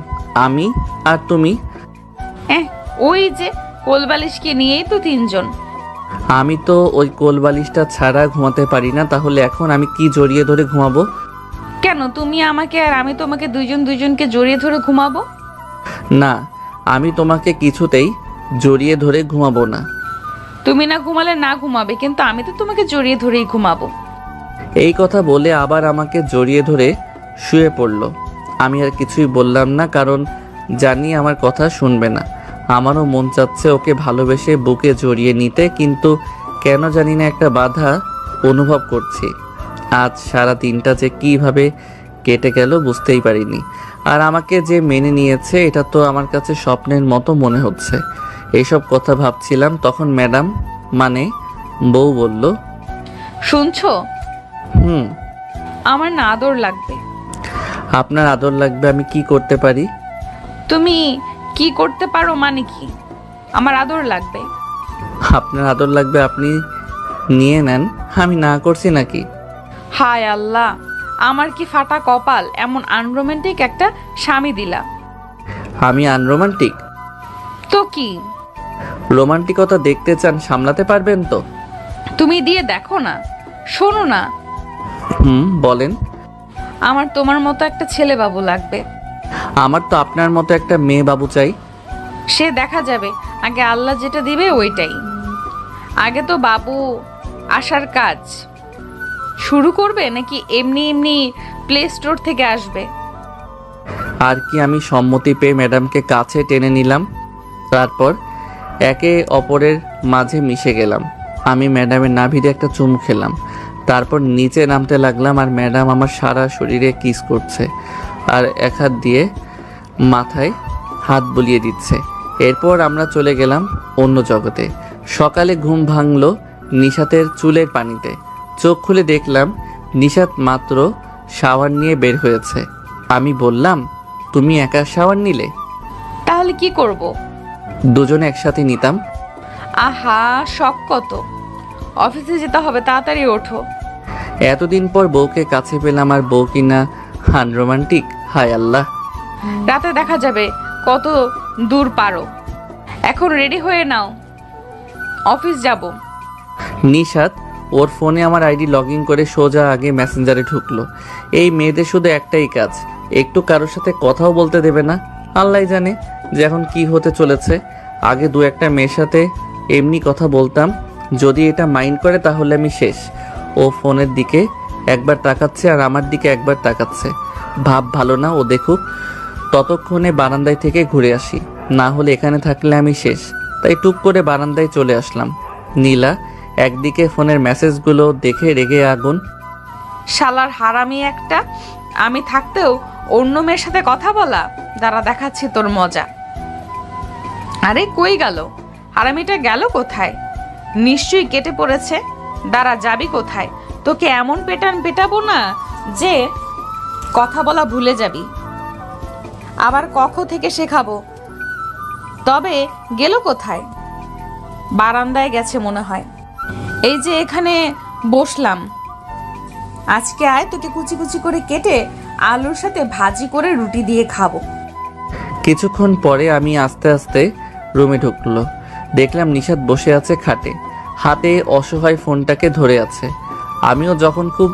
আমি আর তুমি। ওই যে কোলবালিশকে নিয়েই তো 3 জন। আমি তো ওই কোলবালিশটা ছাড়া ঘুমাতে পারি না। তাহলে এখন আমি কি জড়িয়ে ধরে ঘুমাবো? কেন তুমি আমাকে আর আমি তোমাকে দুইজনকে জড়িয়ে ধরে ঘুমাবো? না, আমি তোমাকে কিছুতেই জড়িয়ে ধরে ঘুমাবো না। তুমি না ঘুমালে না ঘুমাবে, কিন্তু আমি তো তোমাকে জড়িয়ে ধরেই ঘুমাবো। এই কথা বলে আবার আমাকে জড়িয়ে ধরে শুয়ে পড়লো। আমি আর কিছুই বললাম না, কারণ জানি আমার কথা শুনবে না। আমারও মন চাচ্ছে ওকে ভালোবেসে বুকে জড়িয়ে নিতে, কিন্তু কেন জানি না একটা বাধা অনুভব করছি। আজ সারা দিনটা যে কিভাবে কেটে গেল বুঝতেই পারিনি। আর আমাকে যে মেনে নিয়েছে এটা তো আমার কাছে স্বপ্নের মতো মনে হচ্ছে। এইসব কথা ভাবছিলাম, তখন ম্যাডাম মানে বউ বলল, শুনছো? হুম। আমার না আদর লাগবে। আপনার আদর লাগবে? আমি কি করতে পারি? তুমি কি করতে পারো মানে কি? আমার আদর লাগবে। আপনার আদর লাগবে, আপনি নিয়ে নেন। আমি না করছি নাকি? হায় আল্লাহ, আমার কি ফাটা কপাল, এমন আনরোমান্টিক একটা স্বামী দিলা। আমি আনরোমান্টিক? তো কি? রোমান্টিকতা দেখতে চান, সামলাতে পারবেন তো? তুমি দিয়ে দেখো না। শোনো না, বলেন। আমার তোমার মতো একটা ছেলে বাবু লাগবে। আমার তো আপনার মতো একটা মেয়ে বাবু চাই। সে দেখা যাবে, আগে আল্লাহ যেটা দিবে ওইটাই। আগে তো বাবু আসার কাজ শুরু করবে, নাকি এমনি এমনি প্লে স্টোর থেকে আসবে? আর কি, আমি সম্মতি পেয়ে ম্যাডামকে কাছে টেনে নিলাম। তারপর একে অপরের মাঝে মিশে গেলাম। আমি ম্যাডামের নাভিতে একটা চুমু খেলাম। তারপর নিচে নামতে লাগলাম, আর ম্যাডাম আমার সারা শরীরে কিস করছে আর এক হাত দিয়ে মাথায় হাত বুলিয়ে দিচ্ছে। এরপর আমরা চলে গেলাম অন্য জগতে। সকালে ঘুম ভাঙলো নিশাতের চুলের পানিতে। চোখ খুলে দেখলাম নিশাত মাত্র শাওয়ার নিয়ে বের হয়েছে। আমি বললাম, তুমি একা শাওয়ার নিলে? তাহলে কি করব? দুজনে একসাথে নিতাম। আহা, শখ কত! অফিসে যেতে হবে, তাড়াতাড়ি ওঠো। এতদিন পর বউকে কাছে পেলাম, আর বউ কিনা আনরোমান্টিক। হায় আল্লাহ। রাতে দেখা যাবে কত দূর পারো। এখন রেডি হয়ে নাও, অফিস যাব। নিশাত ওর ফোনে আমার আইডি লগ ইন করে সোজা আগে মেসেঞ্জারে ঢুকলো। এই মেয়েদের শুধু একটাই কাজ, একটু কারোর সাথে কথাও বলতে দেবে না। আল্লাহ জানে যে এখন কি হতে চলেছে। আগে দু একটা মেয়ের সাথে এমনি কথা বলতাম, যদি এটা মাইন্ড করে তাহলে আমি শেষ। ও ফোনের দিকে একবার তাকাচ্ছে আর আমার দিকে একবার তাকাচ্ছে। ভাব ভালো না, ও দেখুক। ততক্ষণে বারান্দায় থেকে ঘুরে আসি, না হলে এখানে থাকলে আমি শেষ। তাই টুক করে বারান্দায় চলে আসলাম। নীলা একদিকে ফোনের মেসেজগুলো দেখে রেগে আগুন। শালার হারামি একটা, আমি থাকতেও অন্য মেয়ের সাথে কথা বলা। দাঁড়া, দেখাচ্ছি তোর মজা। আরে কই গেল হারামিটা? গেল কোথায়? নিশ্চয়ই কেটে পড়েছে। দাঁড়া, যাবি কোথায়? তোকে এমন পেটাবো না যে কথা বলা ভুলে যাবি। আবার কখ থেকে শেখাবো। তবে গেল কোথায়? বারান্দায় গেছে মনে হয়। এই যে এখানে বসলাম, আজকে আয়, তোকে কুচি কুচি করে কেটে আলুর সাথে ভাজি করে রুটি দিয়ে খাবো। কিছুক্ষণ পরে আমি আস্তে আস্তে রুমে ঢুকলো। দেখলাম নিশাত বসে আছে খাটে, হাতে অসহায় ফোনটাকে ধরে আছে। আমিও যখন খুব